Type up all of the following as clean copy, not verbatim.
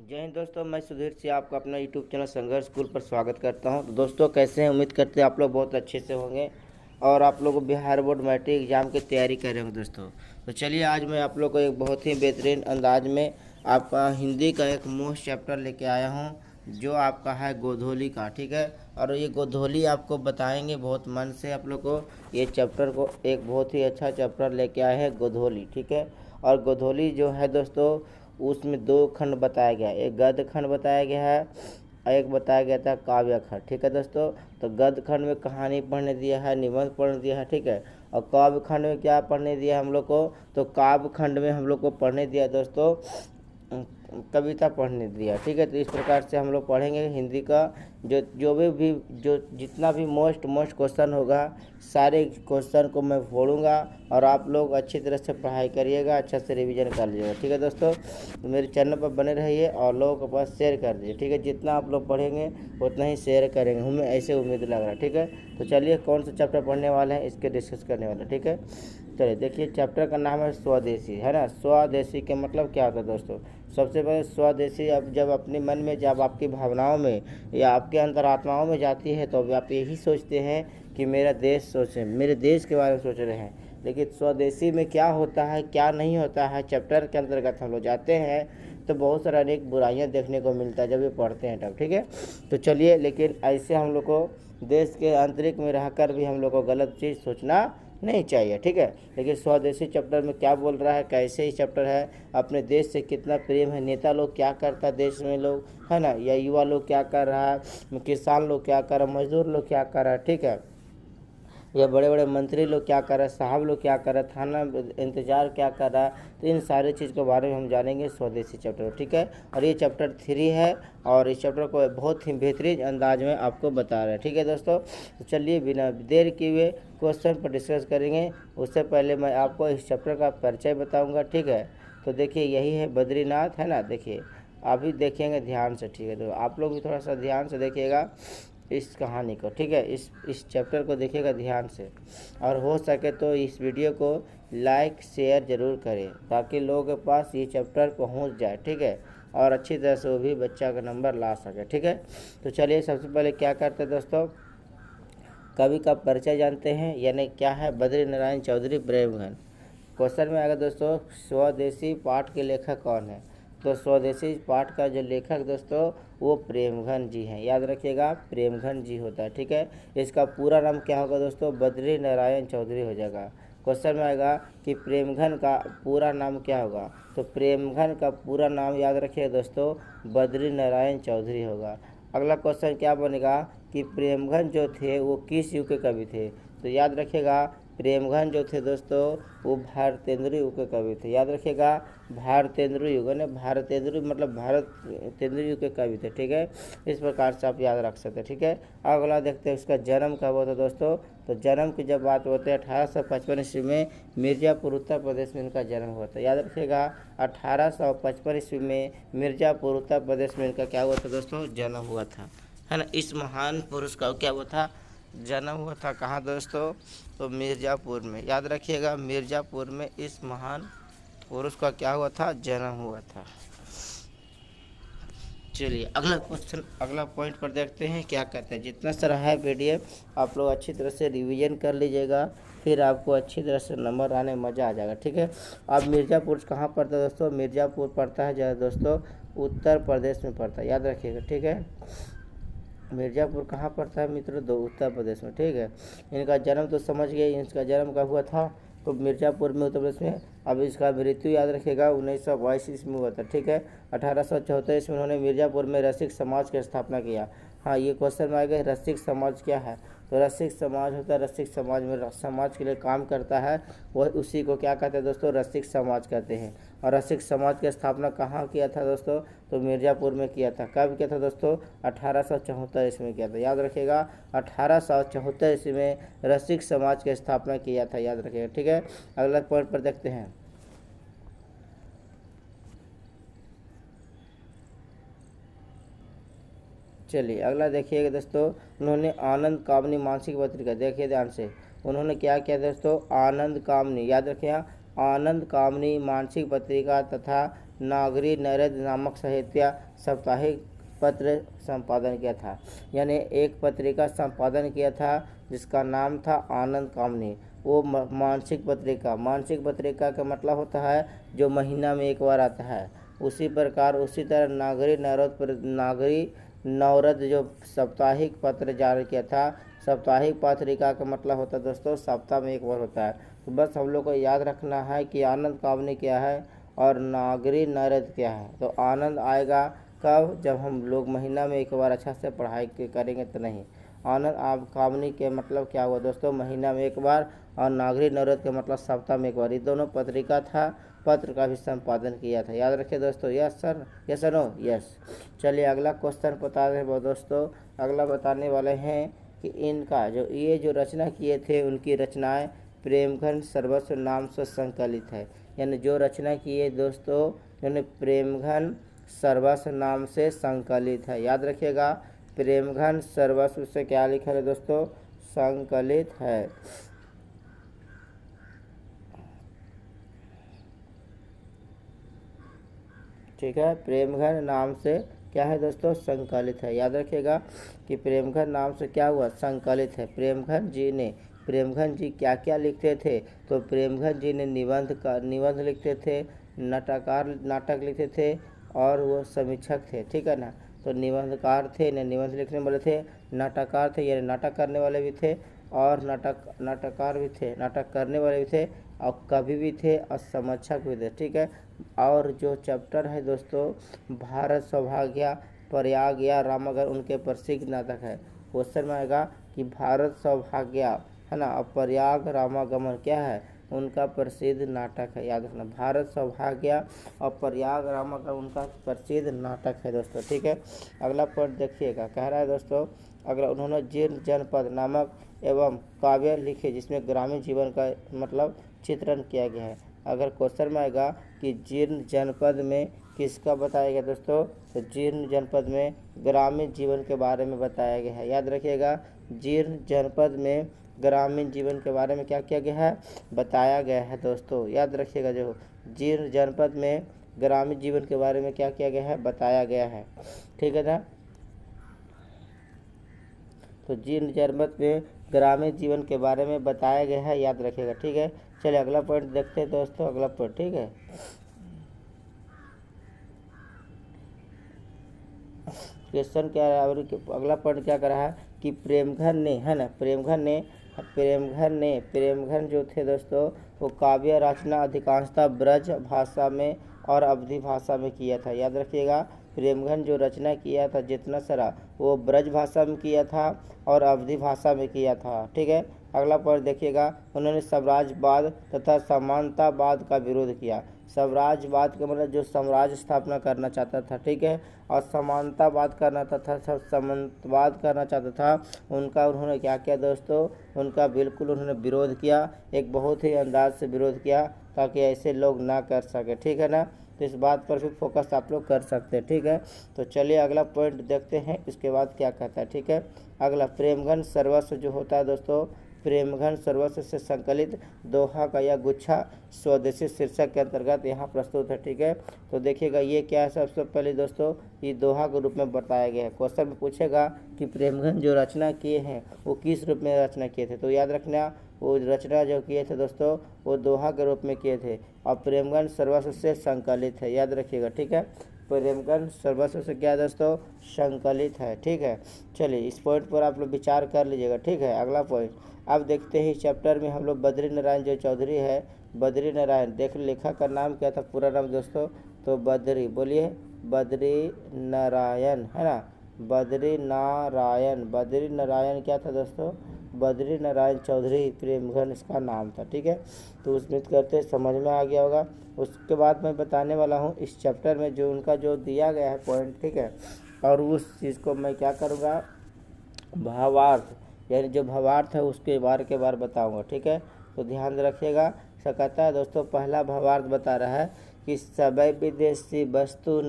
जय हिंद दोस्तों, मैं सुधीर सिंह आपका अपना यूट्यूब चैनल संघर्ष स्कूल पर स्वागत करता हूं। तो दोस्तों कैसे हैं? उम्मीद करते हैं आप लोग बहुत अच्छे से होंगे और आप लोग बिहार बोर्ड मैट्रिक एग्जाम की तैयारी कर रहे होंगे दोस्तों। तो चलिए आज मैं आप लोग को एक बहुत ही बेहतरीन अंदाज में आपका हिंदी का एक मोस्ट चैप्टर लेके आया हूं जो आपका है गोधोली का। ठीक है, और ये गोधोली आपको बताएंगे बहुत मन से। आप लोग को ये चैप्टर को एक बहुत ही अच्छा चैप्टर लेके आए हैं गोधोली। ठीक है, और गोधोली जो है दोस्तों उसमें दो खंड बताया गया, एक गद्य खंड बताया गया है और एक बताया गया था काव्य खंड। ठीक है दोस्तों, तो गद्य खंड में कहानी पढ़ने दिया है, निबंध पढ़ने दिया है। ठीक है, और काव्य खंड में क्या पढ़ने दिया है हम लोग को? तो काव्य खंड में हम लोग को पढ़ने दिया दोस्तों कविता पढ़ने दिया। ठीक है, तो इस प्रकार से हम लोग पढ़ेंगे हिंदी का जो जो भी जो जितना भी मोस्ट क्वेश्चन होगा सारे क्वेश्चन को मैं फोड़ूंगा और आप लोग अच्छी तरह से पढ़ाई करिएगा, अच्छा से रिवीजन कर लीजिएगा। ठीक है दोस्तों, तो मेरे चैनल पर बने रहिए और लोगों के पास शेयर कर दीजिए। ठीक है, जितना आप लोग पढ़ेंगे उतना ही शेयर करेंगे, हमें ऐसे उम्मीद लग रहा है। ठीक है, तो चलिए कौन सा चैप्टर पढ़ने वाले हैं इसके डिस्कस करने वाले। ठीक है, चलिए देखिए चैप्टर का नाम है स्वदेशी, है ना। स्वदेशी का मतलब क्या होता है दोस्तों? सबसे पहले स्वदेशी अब जब अपने मन में, जब आपकी भावनाओं में या आपके अंतरात्माओं में जाती है तो आप यही सोचते हैं कि मेरा देश सोचें, मेरे देश के बारे में सोच रहे हैं। लेकिन स्वदेशी में क्या होता है क्या नहीं होता है, चैप्टर के अंतर्गत हम लोग जाते हैं तो बहुत सारा अनेक बुराइयां देखने को मिलता है जब ये पढ़ते हैं तब। ठीक है, तो चलिए, लेकिन ऐसे हम लोग को देश के आंतरिक में रहकर भी हम लोग को गलत चीज़ सोचना नहीं चाहिए। ठीक है, लेकिन स्वदेशी चैप्टर में क्या बोल रहा है, कैसे ही चैप्टर है, अपने देश से कितना प्रेम है, नेता लोग क्या करता है देश में लोग, है ना, या युवा लोग क्या कर रहा है, किसान लोग क्या कर रहा है, मजदूर लोग क्या कर रहा है। ठीक है, या बड़े बड़े मंत्री लोग क्या कर रहे हैं, साहब लोग क्या कर रहे हैं, थाना इंतजार क्या कर रहा है। तो इन सारे चीज़ के बारे में हम जानेंगे स्वदेशी चैप्टर। ठीक है, और ये चैप्टर 3 है और इस चैप्टर को बहुत ही बेहतरीन अंदाज में आपको बता रहे हैं। ठीक है दोस्तों, तो चलिए बिना देर किए हुए क्वेश्चन पर डिस्कस करेंगे। उससे पहले मैं आपको इस चैप्टर का परिचय बताऊँगा। ठीक है, तो देखिए यही है बद्रीनाथ, है ना। देखिए अभी देखेंगे ध्यान से। ठीक है, तो आप लोग भी थोड़ा सा ध्यान से देखिएगा इस कहानी को। ठीक है, इस चैप्टर को देखिएगा ध्यान से और हो सके तो इस वीडियो को लाइक शेयर ज़रूर करें ताकि लोगों के पास ये चैप्टर पहुंच जाए। ठीक है, और अच्छी तरह से वो भी बच्चा का नंबर ला सके। ठीक है, तो चलिए सबसे पहले क्या करते हैं दोस्तों, कवि का परिचय जानते हैं, यानी क्या है बद्री नारायण चौधरी प्रेमघन। क्वेश्चन में आएगा दोस्तों स्वदेशी पाठ के लेखक कौन है? तो स्वदेशी पाठ का जो लेखक दोस्तों वो प्रेमघन जी हैं, याद रखिएगा प्रेमघन जी होता है। ठीक है, इसका पूरा नाम क्या होगा दोस्तों? बद्री नारायण चौधरी हो जाएगा। क्वेश्चन में आएगा कि प्रेमघन का पूरा नाम क्या होगा? तो प्रेमघन का पूरा नाम याद रखिएगा दोस्तों बद्री नारायण चौधरी होगा। अगला क्वेश्चन क्या बनेगा कि प्रेमघन जो थे वो किस युग के कवि थे? तो याद रखिएगा प्रेमघन जो थे दोस्तों वो भारतेंद्र युग के कवि थे। याद रखिएगा भारतेंद्र युग, है ना, भारतेंद्र मतलब भारतेंद्र युग के कवि थे। ठीक है, इस प्रकार से आप याद रख सकते हैं। ठीक है, अगला देखते हैं उसका जन्म कब होता है दोस्तों। तो जन्म की जब बात होती है 1855 ईस्वी में मिर्ज़ापुर उत्तर प्रदेश में इनका जन्म हुआ था। याद रखिएगा 1855 ईस्वी में मिर्ज़ापुर उत्तर प्रदेश में इनका क्या हुआ था दोस्तों? जन्म हुआ था, है ना। इस महान पुरुष का क्या हुआ था? जन्म हुआ था। कहाँ दोस्तों? तो मिर्ज़ापुर में। याद रखिएगा मिर्ज़ापुर में इस महान पुरुष का क्या हुआ था? जन्म हुआ था। चलिए अगला क्वेश्चन, अगला पॉइंट पर देखते हैं क्या कहते हैं। जितना सारा है पीडीएफ आप लोग अच्छी तरह से रिवीजन कर लीजिएगा, फिर आपको अच्छी तरह से नंबर आने में मज़ा आ जाएगा। ठीक है, अब मिर्ज़ापुर कहाँ पड़ता है दोस्तों? मिर्ज़ापुर पड़ता है जो दोस्तों उत्तर प्रदेश में पड़ता है, याद रखिएगा। ठीक है, मिर्ज़ापुर कहाँ पड़ता है मित्रों? दो उत्तर प्रदेश में। ठीक है, इनका जन्म तो समझ गए, इसका जन्म कब हुआ था? तो मिर्ज़ापुर में उत्तर प्रदेश में। अब इसका मृत्यु याद रखिएगा 1922 ईस्वी में हुआ था। ठीक है, 1874 ईस्वी में उन्होंने मिर्ज़ापुर में रसिक समाज की स्थापना किया। हाँ, ये क्वेश्चन में आएगा रसिक समाज क्या है? तो रसिक समाज होता है, रसिक समाज में समाज के लिए काम करता है वह, उसी को क्या कहते हैं दोस्तों? रसिक समाज कहते हैं। और रसिक समाज की स्थापना कहाँ किया था दोस्तों? तो मिर्ज़ापुर में किया था। कब किया था दोस्तों? 1874 ईस्वी में किया था। याद रखिएगा 1874 ईस्वी में रसिक समाज की स्थापना किया था, याद रखिएगा। ठीक है, अगला पॉइंट पर देखते हैं। चलिए अगला देखिएगा दोस्तों, उन्होंने आनंद कामनी मासिक पत्रिका, देखिए ध्यान से, उन्होंने क्या किया दोस्तों? आनंद कामनी, याद रखिए आनंद कामनी मासिक पत्रिका तथा नागरी नरेंद्र नामक साहित्य साप्ताहिक पत्र संपादन किया था। यानी एक पत्रिका संपादन किया था जिसका नाम था आनंद कामनी। वो मासिक पत्रिका का मतलब होता है जो महीना में एक बार आता है। उसी तरह नागरी नवरत्न जो साप्ताहिक पत्र जारी किया था। साप्ताहिक पत्रिका का मतलब होता है दोस्तों सप्ताह में एक बार होता है। तो बस हम लोग को याद रखना है कि आनंद कामनी क्या है और नागरी नवरत्न क्या है। तो आनंद आएगा कब, जब हम लोग महीना में एक बार अच्छा से पढ़ाई करेंगे तो नहीं। आनंद आप कामनी के मतलब क्या हुआ दोस्तों, महीना में एक बार, और नागरिक नवरत्न का मतलब सप्ताह में एक बार। ये दोनों पत्रिका था, पत्र का भी संपादन किया था। याद रखिए दोस्तों। Yes sir, yes sir, no, yes. चलिए अगला क्वेश्चन बता रहे हैं दोस्तों। अगला बताने वाले हैं कि इनका ये जो रचना किए थे उनकी रचनाएं प्रेमघन सर्वस्व नाम से संकलित है। यानी जो रचना किए दोस्तों यानी प्रेमघन सर्वस्व नाम से संकलित है। याद रखिएगा, प्रेमघन सर्वस्व से क्या लिखा है दोस्तों, संकलित है। ठीक है, प्रेमघन नाम से क्या है दोस्तों, संकलित है। याद रखिएगा कि प्रेमघन नाम से क्या हुआ, संकलित है। प्रेमघन जी क्या क्या लिखते थे, तो प्रेमघन जी ने निबंध लिखते थे, नाटक लिखते थे और वो समीक्षक थे। ठीक है ना। तो निबंधकार थे, निबंध लिखने वाले थे, नाटककार थे यानी नाटक करने वाले भी थे, और नाटककार भी थे, नाटक करने वाले भी थे, और कवि भी थे और समीक्षक भी थे। ठीक है। और जो चैप्टर है दोस्तों भारत सौभाग्य प्रयाग या रामागढ़ उनके प्रसिद्ध नाटक है। क्वेश्चन में आएगा कि भारत सौभाग्य है ना और प्रयाग रामागमन क्या है, उनका प्रसिद्ध नाटक है। याद रखना, भारत सौभाग्य और प्रयाग रामागमन उनका प्रसिद्ध नाटक है दोस्तों। ठीक है। अगला पॉइंट देखिएगा, कह रहा है दोस्तों अगला, उन्होंने जीर्ण जनपद नामक एवं काव्य लिखे जिसमें ग्रामीण जीवन का मतलब चित्रण किया गया है। अगर क्वेश्चन में आएगा कि जीर्ण जनपद में किसका बताया गया दोस्तों, तो जीर्ण जनपद में ग्रामीण जीवन के बारे में बताया गया है। याद रखिएगा, जीर्ण जनपद में ग्रामीण जीवन के बारे में क्या किया गया है, बताया गया है दोस्तों। याद रखिएगा, जो जीर्ण जनपद में ग्रामीण जीवन के बारे में क्या किया गया है, बताया गया है। ठीक है ना। तो जीर्ण जनपद में ग्रामीण जीवन के बारे में बताया गया है। याद रखिएगा। ठीक है। चलिए अगला पॉइंट देखते हैं दोस्तों, अगला पॉइंट। ठीक है। क्वेश्चन क्या है, अगला पॉइंट क्या कर रहा है कि प्रेमघन ने है ना, प्रेमघन जो थे दोस्तों वो काव्य रचना अधिकांशतः ब्रज भाषा में और अवधी भाषा में किया था। याद रखिएगा, प्रेमघन जो रचना किया था जितना सारा वो ब्रज भाषा में किया था और अवधी भाषा में किया था। ठीक है। अगला पॉइंट देखिएगा, उन्होंने साम्राज्यवाद तथा समानतावाद का विरोध किया। साम्राज्यवाद का मतलब जो साम्राज्य स्थापना करना चाहता था। ठीक है। और समानतावाद करना तथा सामंतवाद करना चाहता था, उनका उन्होंने क्या किया दोस्तों, उनका बिल्कुल उन्होंने विरोध किया, एक बहुत ही अंदाज से विरोध किया ताकि ऐसे लोग ना कर सके। ठीक है ना। तो इस बात पर भी फोकस आप लोग कर सकते हैं। ठीक है। तो चलिए अगला पॉइंट देखते हैं इसके बाद क्या कहता है। ठीक है। अगला प्रेमघन सर्वस्व जो होता है दोस्तों, प्रेमघन सर्वस्व से संकलित दोहा का यह गुच्छा स्वदेशी शीर्षक के अंतर्गत यहाँ प्रस्तुत है। ठीक है। तो देखिएगा ये क्या है, सबसे पहले दोस्तों ये दोहा के रूप में बताया गया है। क्वेश्चन में पूछेगा कि प्रेमघन जो रचना किए हैं वो किस रूप में रचना किए थे, तो याद रखना वो रचना जो किए थे दोस्तों वो दोहा के रूप में किए थे और प्रेमघन सर्वस्व से संकलित है। याद रखिएगा। ठीक है। प्रेमघन सर्वस्व से क्या दोस्तों, संकलित है। ठीक है। चलिए इस पॉइंट पर आप लोग विचार कर लीजिएगा। ठीक है। अगला पॉइंट अब देखते हैं, चैप्टर में हम लोग बद्री नारायण जो चौधरी है, बद्री नारायण देख, लेखक का नाम क्या था, पूरा नाम दोस्तों, तो बद्री, बोलिए बद्री नारायण है ना, बद्री नारायण क्या था दोस्तों, बद्री नारायण चौधरी प्रेमघन इसका नाम था। ठीक है। तो उम्मीद करते समझ में आ गया होगा। उसके बाद मैं बताने वाला हूँ इस चैप्टर में जो उनका जो दिया गया है पॉइंट। ठीक है। और उस चीज़ को मैं क्या करूँगा, भावार्थ यानी जो भावार्थ है उसके बार बताऊँगा। ठीक है। तो ध्यान रखिएगा। कहता है दोस्तों, पहला भावार्थ बता रहा है कि सब विदेशी वस्तु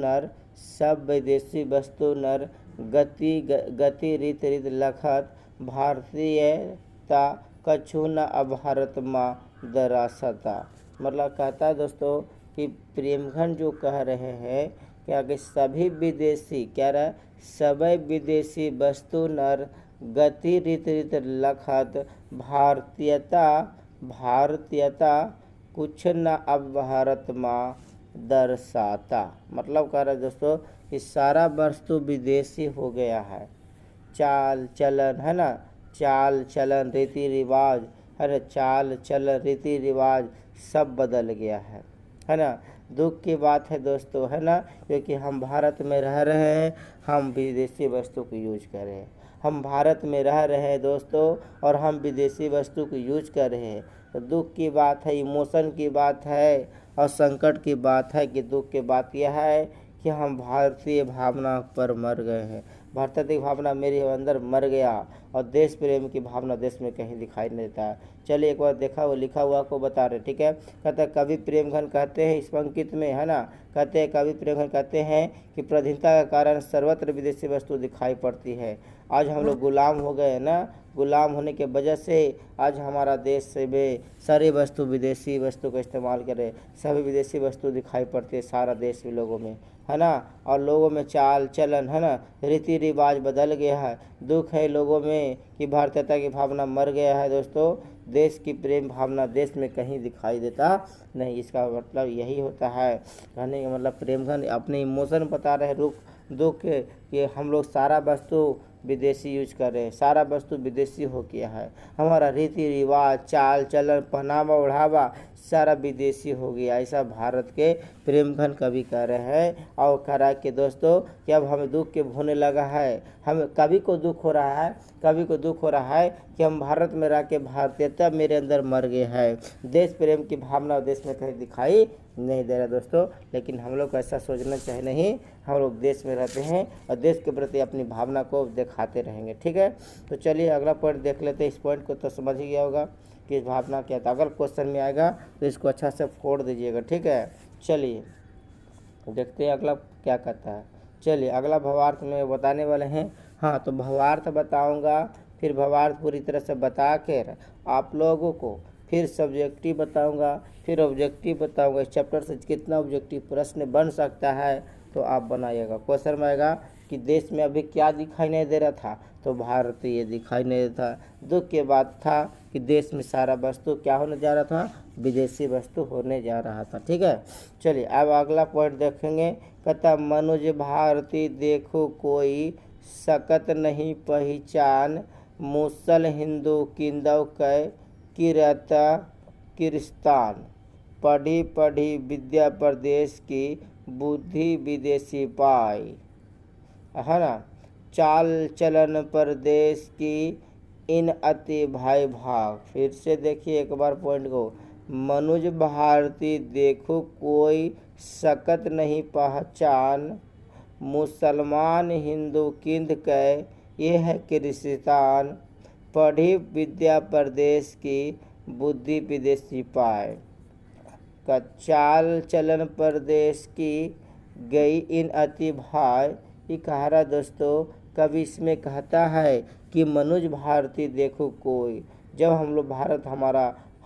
नर गति रीत लखत भारतीयता कछु न अभारत माँ दरासता। मतलब कहता है दोस्तों कि प्रेमघन जो कह रहे हैं क्या कि सभी विदेशी क्या रहा, सभी विदेशी वस्तु नर गति रीत रीत लखत भारतीयता भारतीयता कुछ न अब भारत माँ दर्शाता। मतलब कह रहा है दोस्तों कि सारा वस्तु विदेशी हो गया है, चाल चलन है ना, चाल चलन रीति रिवाज है ना, चाल चलन रीति रिवाज सब बदल गया है ना। दुख की बात है दोस्तों है ना, क्योंकि हम भारत में रह रहे हैं, हम विदेशी वस्तु को यूज कर रहे हैं। हम भारत में रह रहे हैं दोस्तों और हम विदेशी वस्तु को यूज कर रहे हैं। तो दुख की बात है, इमोशन की बात है और संकट की बात है कि दुख की बात यह है कि हम भारतीय भावना पर मर गए हैं। भारतीय की भावना मेरे अंदर मर गया और देश प्रेम की भावना देश में कहीं दिखाई नहीं देता है। चलिए एक बार देखा वो लिखा हुआ को बता रहे, ठीक है। कहते हैं कवि प्रेमघन कहते हैं इस अंकित में है ना, कहते हैं कवि प्रेमघन कहते हैं कि प्रधानता के कारण सर्वत्र विदेशी वस्तु दिखाई पड़ती है। आज हम लोग गुलाम हो गए ना, गुलाम होने के वजह से आज हमारा देश में सारी वस्तु विदेशी वस्तु का इस्तेमाल करें, सभी विदेशी वस्तु दिखाई पड़ती है सारा देश में लोगों में है ना। और लोगों में चाल चलन है ना, रीति रिवाज बदल गया है। दुख है लोगों में कि भारतीयता की भावना मर गया है दोस्तों, देश की प्रेम भावना देश में कहीं दिखाई देता नहीं। इसका मतलब यही होता है, कहने का मतलब प्रेमघन अपने इमोशन बता रहे दुख कि हम लोग सारा वस्तु विदेशी यूज कर रहे हैं, सारा वस्तु विदेशी हो गया है, हमारा रीति रिवाज चाल चलन पहनावा ओढ़ावा सारा विदेशी हो गया। ऐसा भारत के प्रेमघन कवि कह रहे हैं। और कह रहा है कि दोस्तों कि अब हमें दुख के होने लगा है, हमें कवि को दुख हो रहा है, कवि को दुख हो रहा है कि हम भारत में रह के भारतीयता मेरे अंदर मर गए है, देश प्रेम की भावना देश में कहीं दिखाई नहीं दे रहा दोस्तों। लेकिन हम लोग को ऐसा सोचना चाहिए नहीं, हम लोग देश में रहते हैं और देश के प्रति अपनी भावना को दिखाते रहेंगे, ठीक है। तो चलिए अगला पॉइंट देख लेते हैं। इस पॉइंट को तो समझ ही गया होगा कि इस भावना क्या था। अगर क्वेश्चन में आएगा तो इसको अच्छा से फोड़ दीजिएगा, ठीक है। चलिए देखते हैं अगला क्या कहता है। चलिए अगला भावार्थ में बताने वाले हैं। हाँ तो भावार्थ बताऊंगा, फिर भावार्थ पूरी तरह से बता कर आप लोगों को फिर सब्जेक्टिव बताऊंगा, फिर ऑब्जेक्टिव बताऊंगा। इस चैप्टर से कितना ऑब्जेक्टिव प्रश्न बन सकता है तो आप बनाइएगा। क्वेश्चन में आएगा कि देश में अभी क्या दिखाई नहीं दे रहा था, तो भारतीय दिखाई नहीं देता। दुख के बाद था कि देश में सारा वस्तु क्या होने जा रहा था, विदेशी वस्तु होने जा रहा था, ठीक है। चलिए अब अगला पॉइंट देखेंगे। कहता मनुज भारती देखो कोई सकत नहीं पहचान, मुसल हिंदू किंदव कै किरता किरिस्तान, पढ़ी पढ़ी विद्या प्रदेश की बुद्धि विदेशी पाई, है ना। चाल चलन प्रदेश की इन अति भाई भाग। फिर से देखिए एक बार पॉइंट को, मनुज भारती देखो कोई सकत नहीं पहचान, मुसलमान हिंदू किंद कै ये है किरिस्तान, पढ़ी विद्या प्रदेश की बुद्धि विदेशी पाए। का चाल चलन प्रदेश की गई इन अति भाई। ये कह रहा दोस्तों कभी इसमें कहता है कि मनुज भारती देखो कोई, जब हम लोग भारत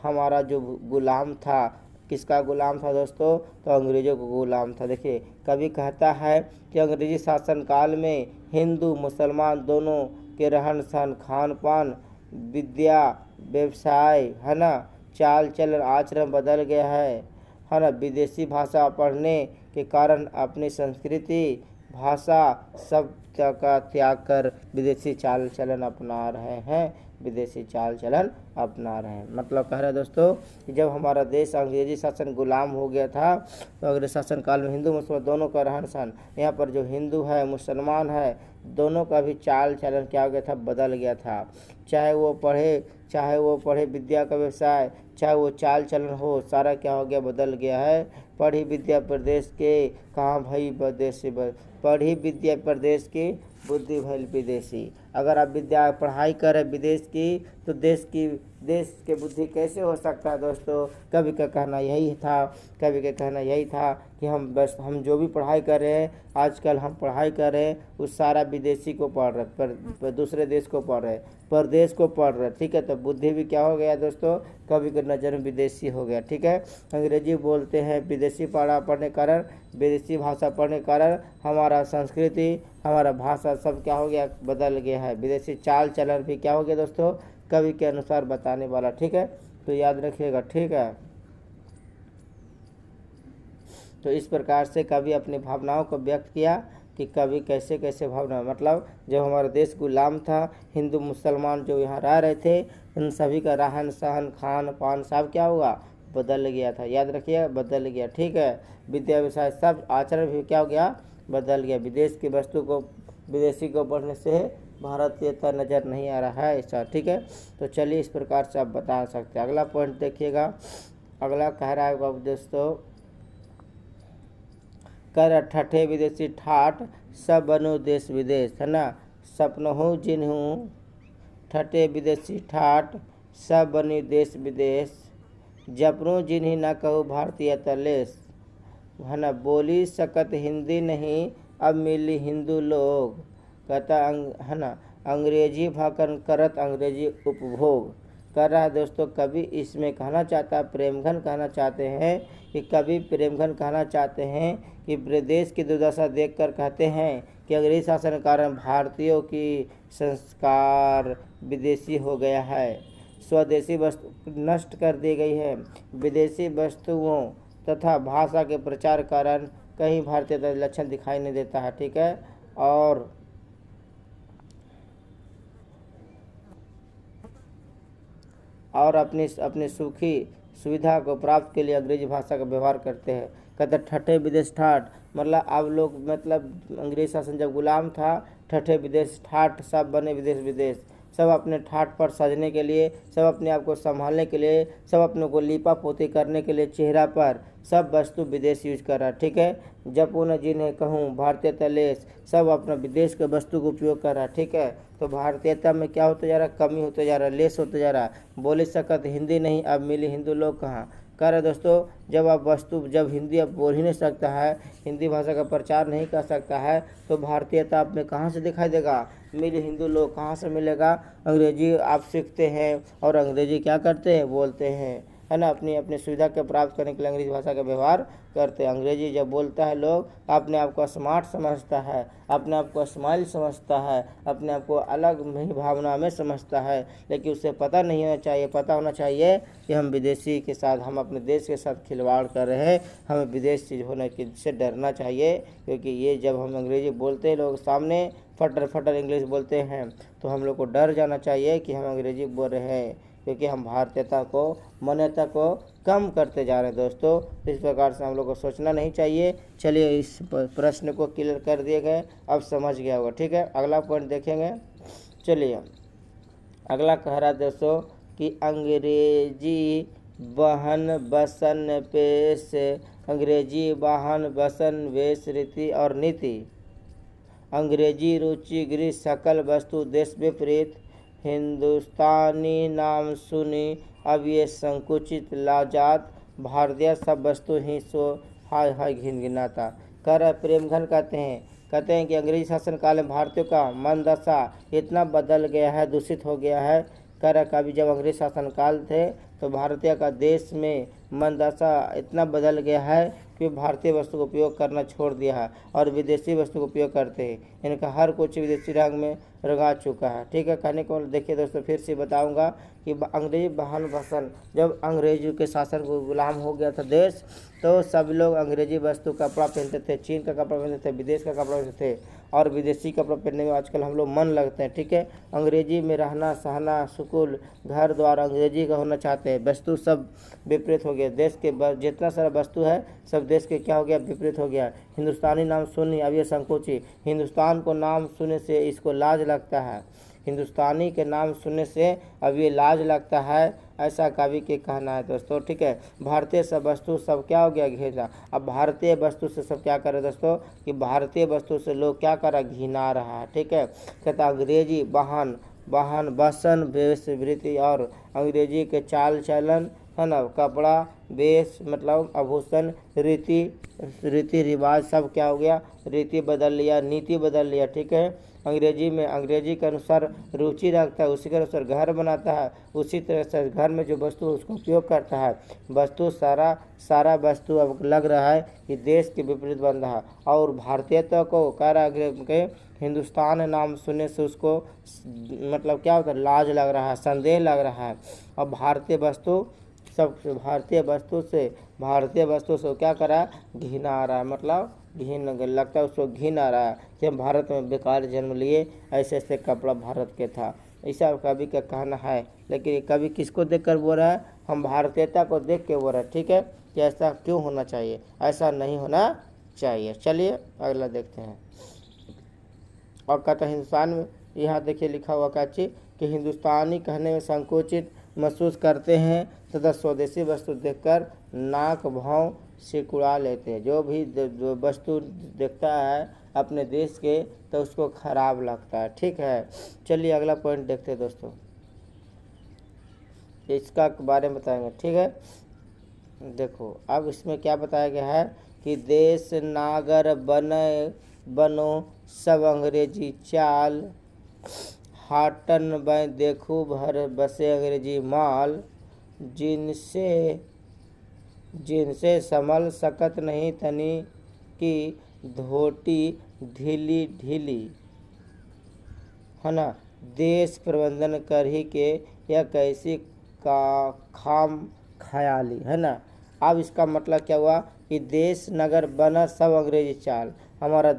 हमारा जो गुलाम था, किसका गुलाम था दोस्तों, तो अंग्रेज़ों को गुलाम था। देखिए कभी कहता है कि अंग्रेजी शासनकाल में हिंदू मुसलमान दोनों के रहन सहन खान पान विद्या व्यवसाय है ना चाल चलन आचरण बदल गया है ना। विदेशी भाषा पढ़ने के कारण अपनी संस्कृति भाषा सब का त्याग कर विदेशी चाल चलन अपना रहे हैं, विदेशी चाल चलन अपना रहे हैं। मतलब कह रहे हैं दोस्तों कि जब हमारा देश अंग्रेजी शासन गुलाम हो गया था तो अंग्रेज शासन काल में हिंदू मुसलमान दोनों का रहन सहन, यहाँ पर जो हिंदू है मुसलमान है दोनों का भी चाल चलन क्या हो गया था, बदल गया था। चाहे वो पढ़े विद्या का व्यवसाय, चाहे वो चाल चलन हो, सारा क्या हो गया, बदल गया है। पढ़ी विद्या प्रदेश के कहाँ भाई विदेशी, पढ़ी विद्या प्रदेश की बुद्धि भइल विदेशी। अगर आप पढ़ाई करें विदेश की तो देश की देश के बुद्धि कैसे हो सकता है दोस्तों। कवि का कहना यही था, कवि का कहना यही था कि हम जो भी पढ़ाई कर रहे हैं, आजकल हम पढ़ाई कर रहे हैं उस सारा विदेशी को पढ़ रहे, पर दूसरे देश को पढ़ रहे, परदेश को पढ़ रहे। ठीक है, तो बुद्धि भी क्या हो गया दोस्तों, कवि के नज़र में विदेशी हो गया। ठीक है, अंग्रेजी बोलते हैं, विदेशी पढ़ने के कारण, विदेशी भाषा पढ़ने के कारण हमारा संस्कृति, हमारा भाषा सब क्या हो गया, बदल गया है। विदेशी चाल चलन भी क्या हो गया दोस्तों, कवि के अनुसार बताने वाला। ठीक है, तो याद रखिएगा। ठीक है, तो इस प्रकार से कवि अपनी भावनाओं को व्यक्त किया कि कवि कैसे कैसे भावना, मतलब जब हमारा देश गुलाम था, हिंदू मुसलमान जो यहाँ रह रहे थे, उन सभी का रहन सहन खान पान सब क्या हुआ, बदल गया था। याद रखिए, बदल गया। ठीक है, विद्या व्यवसाय सब आचरण भी क्या हो गया, बदल गया। विदेश की वस्तु को विदेशी को पढ़ने से भारतीयता नज़र नहीं आ रहा है ऐसा। ठीक है, तो चलिए इस प्रकार से आप बता सकते हैं। अगला पॉइंट देखिएगा, अगला कह रहा है दोस्तों, कर ठठे विदेशी ठाठ, सब बनो देश विदेश, है ना। सपनहु जिन्हू ठठे विदेशी ठाठ, सब बनी देश विदेश, जपनों जिन्हीं न कहूँ भारतीयता लेस, है ना। बोली सकत हिंदी नहीं, अब मिली हिंदू लोग, कहता है ना, अंग्रेजी भाषण करत अंग्रेजी उपभोग। कर रहा है दोस्तों कवि, इसमें कहना चाहता है, प्रेमघन कहना चाहते हैं कि कवि प्रेमघन कहना चाहते हैं कि प्रदेश की दुर्दशा देखकर कहते हैं कि अंग्रेजी शासन के कारण भारतीयों की संस्कार विदेशी हो गया है, स्वदेशी वस्तु नष्ट कर दी गई है, विदेशी वस्तुओं तथा भाषा के प्रचार कारण कहीं भारतीय लक्षण दिखाई नहीं देता है। ठीक है, और अपनी सुखी सुविधा को प्राप्त के लिए अंग्रेजी भाषा का व्यवहार करते हैं। कहते ठठे विदेश ठाठ, मतलब अब लोग, मतलब अंग्रेज शासन जब गुलाम था, ठठे विदेश ठाठ, सब बने विदेश विदेश, सब अपने ठाठ पर सजने के लिए, सब अपने आप को संभालने के लिए, सब अपने को लिपा पोती करने के लिए, चेहरा पर सब वस्तु विदेश यूज कर रहा। ठीक है, जब उन्हें जिन्हें कहूँ भारतीयता लेस, सब अपना विदेश के वस्तु का उपयोग कर रहा। ठीक है, तो भारतीयता में क्या होता जा रहा, कमी होते जा रहा, लेस होते जा रहा। बोली सकत हिंदी नहीं, अब मिली हिंदू लोग कहाँ। कह रहे दोस्तों, जब हिंदी अब बोल ही नहीं सकता है, हिंदी भाषा का प्रचार नहीं कर सकता है, तो भारतीयता आप में कहाँ से दिखाई देगा, मिले हिंदू लोग कहाँ से मिलेगा। अंग्रेजी आप सीखते हैं और अंग्रेजी क्या करते हैं, बोलते हैं, है ना। अपनी सुविधा के प्राप्त करने के लिए अंग्रेजी भाषा का व्यवहार करते हैं। अंग्रेजी जब बोलता है लोग, अपने आप को स्मार्ट समझता है, अपने आप को स्माइल समझता है, अपने आप को अलग भावना में समझता है, लेकिन उसे पता नहीं होना चाहिए, पता होना चाहिए कि हम विदेशी के साथ, हम अपने देश के साथ खिलवाड़ कर रहे हैं, हमें विदेश चीज़ होने से डरना चाहिए। क्योंकि ये जब हम अंग्रेजी बोलते हैं लोग सामने, फटर फटर इंग्लिश बोलते हैं, तो हम लोग को डर जाना चाहिए कि हम अंग्रेजी बोल रहे हैं, क्योंकि हम भारतीयता को, मान्यता को कम करते जा रहे हैं दोस्तों। इस प्रकार से हम लोग को सोचना नहीं चाहिए। चलिए इस प्रश्न को क्लियर कर दिए गए, अब समझ गया होगा। ठीक है, अगला पॉइंट देखेंगे। चलिए अगला कह रहा है दोस्तों कि अंग्रेजी बहन बसन पेश, अंग्रेजी वाहन बसन वेश रीति और नीति, अंग्रेजी रुचि गृह सकल वस्तु देश विपरीत, हिंदुस्तानी नाम सुनी अब ये संकुचित लाजात, भारतीय सब वस्तु ही सो हाय हाय घिन घिनाता। कर प्रेमघन कहते हैं कि अंग्रेजी शासन काल में भारतीयों का मन दशा इतना बदल गया है, दूषित हो गया है। कर कभी जब अंग्रेज शासन काल थे तो भारतीय का देश में मन दशा इतना बदल गया है कि भारतीय वस्तु का उपयोग करना छोड़ दिया है और विदेशी वस्तु का उपयोग करते हैं। इनका हर कुछ विदेशी रंग में रंगा चुका है। ठीक है, कहने को देखिए दोस्तों, फिर से बताऊंगा कि अंग्रेजी बहन बसन, जब अंग्रेजों के शासन को गुलाम हो गया था देश, तो सब लोग अंग्रेजी वस्तु कपड़ा पहनते थे, चीन का कपड़ा पहनते थे, विदेश का कपड़ा पहनते थे, और विदेशी कपड़ा पहनने में आजकल हम लोग मन लगते हैं। ठीक है, अंग्रेजी में रहना सहना, स्कूल घर द्वार अंग्रेजी का होना चाहते हैं, वस्तु सब विपरीत हो गया। देश के जितना सारा वस्तु है सब देश के क्या हो गया, विपरीत हो गया। हिंदुस्तानी नाम सुनी अब ये संकोची, हिंदुस्तान को नाम सुनने से इसको लाज लगता है, हिंदुस्तानी के नाम सुनने से अब ये लाज लगता है, ऐसा कवि के कहना है दोस्तों। ठीक है, भारतीय सब वस्तु सब क्या हो गया, घिना। अब भारतीय वस्तु से सब क्या करे दोस्तों, कि भारतीय वस्तु से लोग क्या कर रहा, घिना रहा है। ठीक है, कहता अंग्रेजी वाहन वाहन वसन वेशवृत्ति और अंग्रेजी के चाल चलन, है ना, कपड़ा वेश मतलब आभूषण, रीति रिवाज सब क्या हो गया, रीति बदल लिया, नीति बदल लिया। ठीक है, अंग्रेजी में अंग्रेजी के अनुसार रुचि रखता है, उसी के अनुसार घर बनाता है, उसी तरह से घर में जो वस्तु उसका उपयोग करता है। वस्तु सारा वस्तु अब लग रहा है कि देश के विपरीत बन रहा है। और भारतीयता को कह रहा है कि हिंदुस्तान नाम सुनने से उसको मतलब क्या होता है, लाज लग रहा है, संदेह लग रहा है। अब भारतीय वस्तु से क्या कर रहा है, घिन आ रहा है, मतलब घिन लगता है उसको, घिन आ रहा है कि हम भारत में बेकार जन्म लिए, ऐसे ऐसे कपड़ा भारत के था, ऐसा कवि का कहना है। लेकिन कवि किसको देखकर बोल रहा है, हम भारतीयता को देख के बोल रहा है। ठीक है, कि ऐसा क्यों होना चाहिए, ऐसा नहीं होना चाहिए। चलिए अगला देखते हैं। और कहता हिंदुस्तान में, यहाँ देखिए लिखा हुआ क्या चीज़ कि हिंदुस्तानी कहने में संकोचित महसूस करते हैं तथा स्वदेशी वस्तु देखकर नाक भाव सिकुड़ा लेते हैं। जो भी वस्तु देखता है अपने देश के तो उसको खराब लगता है। ठीक है, चलिए अगला पॉइंट देखते हैं दोस्तों, इसका बारे में बताएंगे। ठीक है, देखो अब इसमें क्या बताया गया है कि देश नागर बनो सब अंग्रेजी चाल, हाटन में देखो भर बसे अंग्रेजी माल, जिनसे संभल सकत नहीं तनी की धोती ढीली ढीली, है ना, देश प्रबंधन कर ही के यह कैसी का खाम ख्याली, है ना। अब इसका मतलब क्या हुआ कि देश नगर बना सब अंग्रेजी चाल, हमारा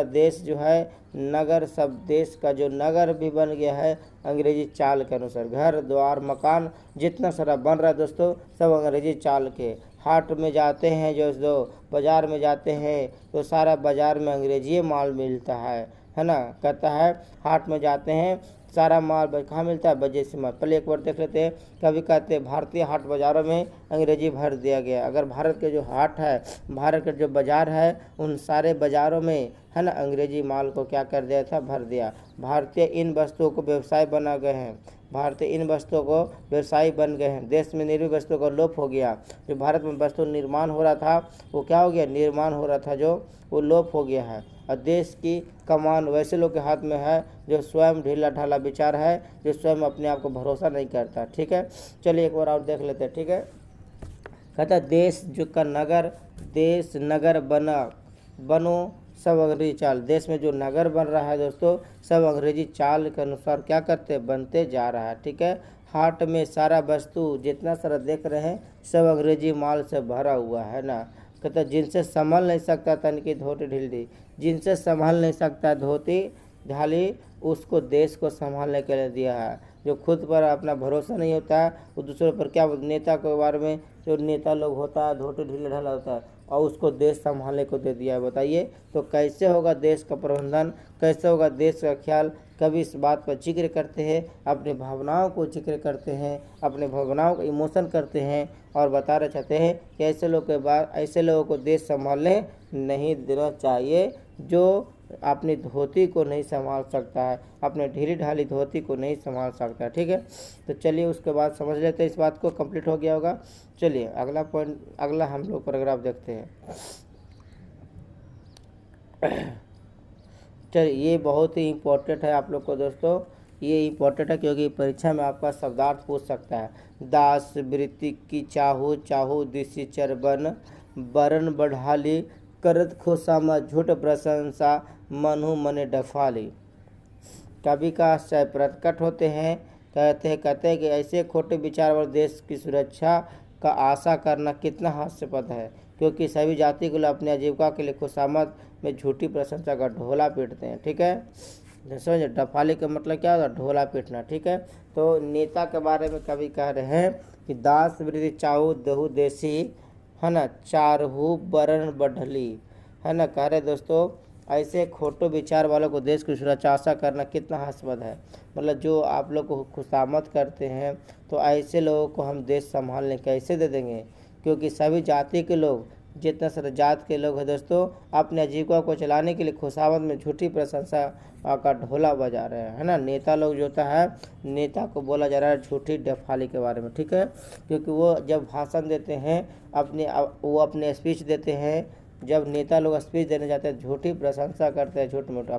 देश जो है नगर, सब देश का जो नगर भी बन गया है अंग्रेजी चाल के अनुसार। घर द्वार मकान जितना सारा बन रहा है दोस्तों, सब अंग्रेजी चाल के। हाट में जाते हैं जो बाज़ार में जाते हैं तो सारा बाज़ार में अंग्रेजी माल मिलता है ना। कहता है हाट में जाते हैं सारा माल कहाँ मिलता है, विदेशी माल। पहले एक बार देख लेते हैं, कभी कहते हैं भारतीय हाट बाज़ारों में अंग्रेजी भर दिया गया। अगर भारत के जो हाट है, भारत के जो बाज़ार है, उन सारे बाज़ारों में, है ना, अंग्रेजी माल को क्या कर दिया था, भर दिया। भारतीय इन वस्तुओं को व्यवसाय बना गए हैं, भारतीय इन वस्तुओं को व्यवसायी बन गए हैं। देश में निर्मित वस्तुओं का लोप हो गया। जो भारत में वस्तु निर्माण हो रहा था वो क्या हो गया, निर्माण हो रहा था जो वो लोप हो गया है। और देश की कमान वैसे लोग के हाथ में है जो स्वयं ढीला ढाला विचार है, जो स्वयं अपने आप को भरोसा नहीं करता। ठीक है, चलिए एक बार और देख लेते हैं। ठीक है, कहता देश नगर बनो सब अंग्रेजी चाल। देश में जो नगर बन रहा है दोस्तों, सब अंग्रेजी चाल के अनुसार क्या करते बनते जा रहा है। ठीक है, हाट में सारा वस्तु जितना सारा देख रहे हैं सब अंग्रेजी माल से भरा हुआ है ना। कहता जिनसे संभल नहीं सकता तन की धोती ढीली, जिनसे संभाल नहीं सकता धोती ढाली, उसको देश को संभालने के लिए दिया है। जो खुद पर अपना भरोसा नहीं होता है वो दूसरों पर क्या, नेता के बारे में जो नेता लोग होता है धोती ढीला ढाला होता है और उसको देश संभालने को दे दिया है। बताइए तो कैसे होगा देश का प्रबंधन, कैसे होगा देश का ख्याल। कभी इस बात पर जिक्र करते हैं, अपनी भावनाओं को जिक्र करते हैं, अपने भावनाओं को इमोशन करते हैं और बताना चाहते हैं कि ऐसे लोगों को देश संभालने नहीं देना चाहिए जो अपनी धोती को नहीं संभाल सकता है, अपने ढीली ढाली धोती को नहीं संभाल सकता है। ठीक है, तो चलिए उसके बाद समझ लेते हैं, इस बात को कंप्लीट हो गया होगा। चलिए अगला पॉइंट, अगला हम लोग पैराग्राफ देखते हैं। चलिए ये बहुत ही इम्पोर्टेंट है आप लोग को दोस्तों, ये इम्पोर्टेंट है क्योंकि परीक्षा में आपका शब्दार्थ पूछ सकता है। दास वृत्ति की चाहू दिशी चरबन, बरन बढ़ाली करत खुशामा झूठ प्रशंसा मनु मने डफाली। कवि का आश्चर्य प्रकट होते हैं, कहते हैं कि ऐसे खोटे विचार वाले देश की सुरक्षा का आशा करना कितना हास्यास्पद है, क्योंकि सभी जाति के लोग अपनी आजीविका के लिए खुशामद में झूठी प्रशंसा का ढोला पीटते हैं। ठीक है, समझे, डफाली का मतलब क्या होता है, ढोला पीटना। ठीक है, तो नेता के बारे में कवि कह रहे हैं कि दास वृत्ति चाहू देहू देसी, है ना, चारहू बरन बढ़ली, है ना। कह रहे दोस्तों ऐसे खोटे विचार वालों को देश की सुरक्षा आशा करना कितना हास्यास्पद है। मतलब जो आप लोग को खुशामद करते हैं तो ऐसे लोगों को हम देश संभालने कैसे दे देंगे, क्योंकि सभी जाति के लोग जितना सारा जात के लोग हैं दोस्तों अपने आजीविका को चलाने के लिए खुशामद में झूठी प्रशंसा का ढोला बजा रहे हैं, है ना। नेता लोग जो होता है, नेता को बोला जा रहा है झूठी डफाली के बारे में, ठीक है। क्योंकि वो जब भाषण देते हैं वो अपने स्पीच देते हैं, जब नेता लोग स्पीच देने जाते हैं झूठी प्रशंसा करते हैं, झूठ मूठ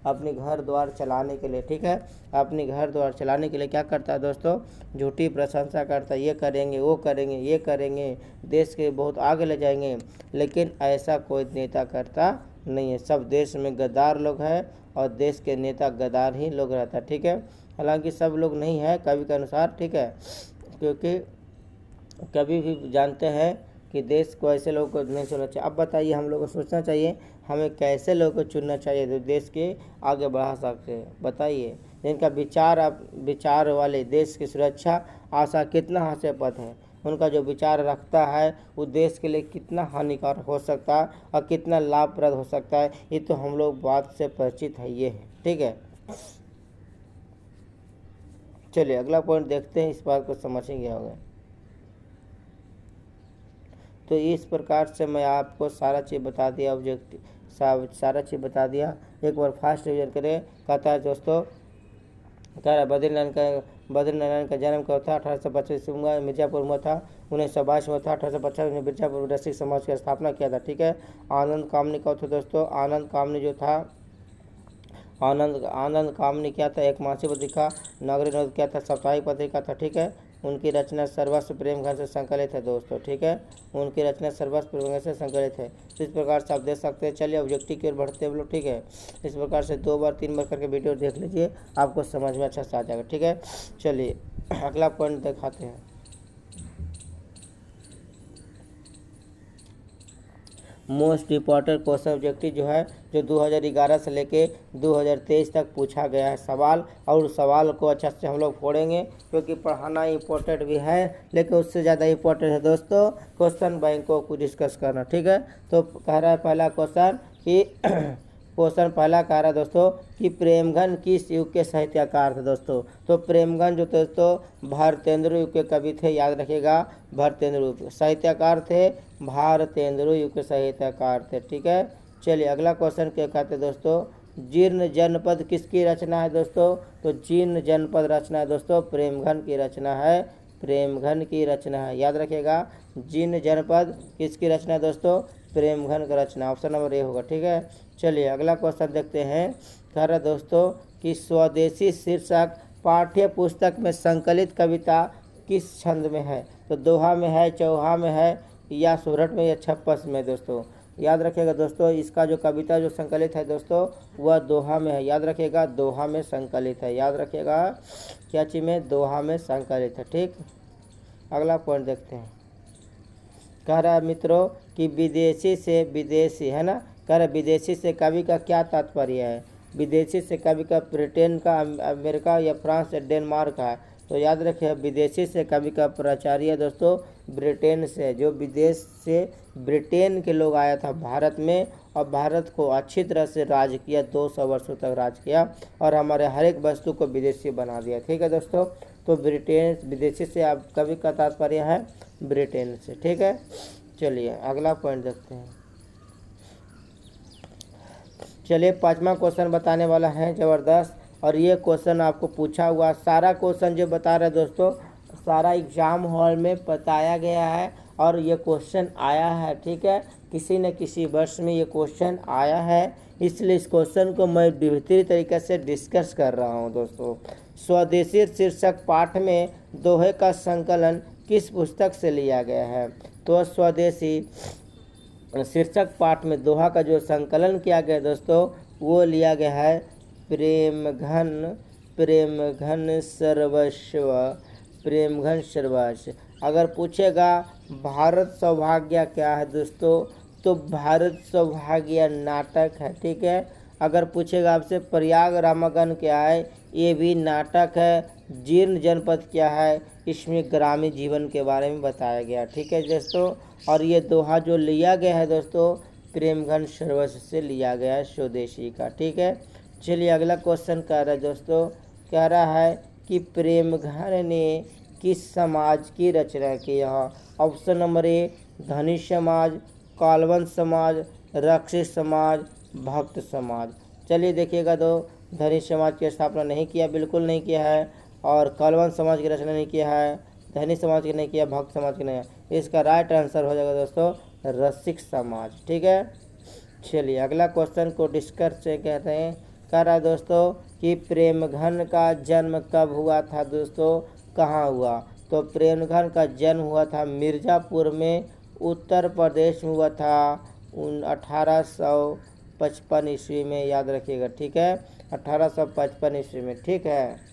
अपने घर द्वार चलाने के लिए, ठीक है। अपने घर द्वार चलाने के लिए क्या करता है दोस्तों, झूठी प्रशंसा करता है, ये करेंगे वो करेंगे ये करेंगे, देश के बहुत आगे ले जाएंगे। लेकिन ऐसा कोई नेता करता नहीं है, सब देश में गद्दार लोग हैं और देश के नेता गद्दार ही लोग रहता है, ठीक है। हालांकि सब लोग नहीं है कवि के अनुसार, ठीक है, क्योंकि कभी भी जानते हैं कि देश को ऐसे लोगों को नहीं चुनना चाहिए। अब बताइए हम लोग को सोचना चाहिए हमें कैसे लोगों को चुनना चाहिए जो देश के आगे बढ़ा सकते हैं, बताइए। जिनका विचार वाले देश की सुरक्षा आशा कितना हास्यास्पद है, उनका जो विचार रखता है वो देश के लिए कितना हानिकारक हो सकता है और कितना लाभप्रद हो सकता है, ये तो हम लोग बात से परिचित है, ये है, ठीक है। चलिए अगला पॉइंट देखते हैं, इस बात को समझेंगे होगा। तो इस प्रकार से मैं आपको सारा चीज़ बता दिया, सारा चीज़ बता दिया। एक बार फास्ट रिवीजन करें। कहता है दोस्तों, कह रहा बद्रीनारायण का जन्म कब था, 1825 में मिर्जापुर में था, 1922 में था, 1850 में मिर्जापुर रसिक समाज की स्थापना किया था, ठीक है। आनंद कामनी कब था दोस्तों, आनंद कामनी जो था, आनंद कामनी क्या था, एक मासिक पत्रिका, नागरिक नोद क्या था, साप्ताहिक पत्रिका था, ठीक है। उनकी रचना सर्वस्व प्रेम घन से संकलित है दोस्तों, ठीक है। उनकी रचना सर्वस्व प्रेम घन से संकलित है। तो इस प्रकार से आप देख सकते हैं। चलिए ऑब्जेक्टिव की ओर बढ़ते हैं लोग, ठीक है। इस प्रकार से 2 बार 3 बार करके वीडियो देख लीजिए, आपको समझ में अच्छा से आ जाएगा, ठीक है। चलिए अगला पॉइंट दिखाते हैं। मोस्ट इम्पॉर्टेंट क्वेश्चन ऑब्जेक्टिव जो है, जो 2011 से लेके 2023 तक पूछा गया है सवाल, और उस सवाल को अच्छा से हम लोग फोड़ेंगे, क्योंकि पढ़ाना इम्पोर्टेंट भी है, लेकिन उससे ज़्यादा इम्पोर्टेंट है दोस्तों क्वेश्चन बैंकों को डिस्कस करना, ठीक है। तो कह रहा है पहला क्वेश्चन कि क्वेश्चन पहला कह रहा है दोस्तों कि प्रेमघन किस युग के साहित्यकार थे दोस्तों। तो प्रेमघन जो दोस्तों भारतेंद्र युग के कवि थे, याद रखिएगा, भारतेंद्र युग साहित्यकार थे, भारतेंद्र युग के साहित्यकार थे, ठीक है। चलिए अगला क्वेश्चन क्या कहते हैं दोस्तों, जीर्ण जनपद किसकी रचना है दोस्तों। तो जीर्ण जनपद रचना है दोस्तों प्रेमघन की रचना है, प्रेमघन की रचना है, याद रखिएगा। जीर्ण जनपद किसकी रचना है दोस्तों, प्रेमघन का रचना, ऑप्शन नंबर ए होगा, ठीक है। चलिए अगला क्वेश्चन देखते हैं। कह रहा दोस्तों कि स्वदेशी शीर्षक पाठ्य पुस्तक में संकलित कविता किस छंद में है। तो दोहा में है, चौहा में है, या सोरठ में, या छप्पस में दोस्तों, याद रखिएगा दोस्तों। इसका जो कविता जो संकलित है दोस्तों वह दोहा में है, याद रखिएगा, दोहा में संकलित है, याद रखिएगा, क्या चीज़ में, दोहा में संकलित है, ठीक। अगला पॉइंट देखते हैं। कह रहा है मित्रों कि विदेशी से विदेशी, है ना, कह रहा विदेशी से कवि का क्या तात्पर्य है। विदेशी से कवि का ब्रिटेन का, अमेरिका या फ्रांस या डेनमार्क है। तो याद रखिए विदेशी से कवि का प्राचार्य दोस्तों ब्रिटेन से, जो विदेश से ब्रिटेन के लोग आया था भारत में, और भारत को अच्छी तरह से राज किया, 200 वर्षों तक राज किया, और हमारे हर एक वस्तु को विदेशी बना दिया, ठीक है दोस्तों। तो ब्रिटेन, विदेशी से आप कवि का तात्पर्य है ब्रिटेन से, ठीक है। चलिए अगला पॉइंट देखते हैं। चलिए 5वां क्वेश्चन बताने वाला है ज़बरदस्त, और ये क्वेश्चन आपको पूछा हुआ, सारा क्वेश्चन जो बता रहे दोस्तों सारा एग्जाम हॉल में बताया गया है, और ये क्वेश्चन आया है, ठीक है। किसी न किसी वर्ष में ये क्वेश्चन आया है, इसलिए इस क्वेश्चन को मैं बेहतरीन तरीके से डिस्कस कर रहा हूँ दोस्तों। स्वदेशी शीर्षक पाठ में दोहे का संकलन किस पुस्तक से लिया गया है। तो स्वदेशी शीर्षक पाठ में दोहा का जो संकलन किया गया दोस्तों वो लिया गया है प्रेमघन सर्वस्व। अगर पूछेगा भारत सौभाग्य क्या है दोस्तों, तो भारत सौभाग्य नाटक है, ठीक है। अगर पूछेगा आपसे प्रयाग रामागण क्या है, ये भी नाटक है। जीर्ण जनपद क्या है, इसमें ग्रामीण जीवन के बारे में बताया गया, ठीक है दोस्तों। और ये दोहा जो लिया गया है दोस्तों प्रेमघन सर्वस्व से लिया गया है, स्वदेशी का, ठीक है। चलिए अगला क्वेश्चन कह रहा है दोस्तों, कह रहा है कि प्रेमघन ने किस समाज की रचना की है। ऑप्शन नंबर ए धनी समाज, कालवंश समाज, रक्षित समाज, भक्त समाज। चलिए देखिएगा, दो धनिक समाज की स्थापना नहीं किया, बिल्कुल नहीं किया है, और कालवंश समाज की रचना नहीं किया है, धनिक समाज की नहीं किया, भक्त समाज की नहीं है। इसका राइट आंसर हो जाएगा दोस्तों रसिक समाज। ठीक है, चलिए अगला क्वेश्चन को डिस्कस से कहते हैं कर रहा है दोस्तों कि प्रेमघन का जन्म कब हुआ था दोस्तों, कहाँ हुआ। तो प्रेमघन का जन्म हुआ था मिर्ज़ापुर में, उत्तर प्रदेश में हुआ था 1855 ईस्वी में, याद रखिएगा। ठीक है, 1855 ईस्वी में। ठीक है,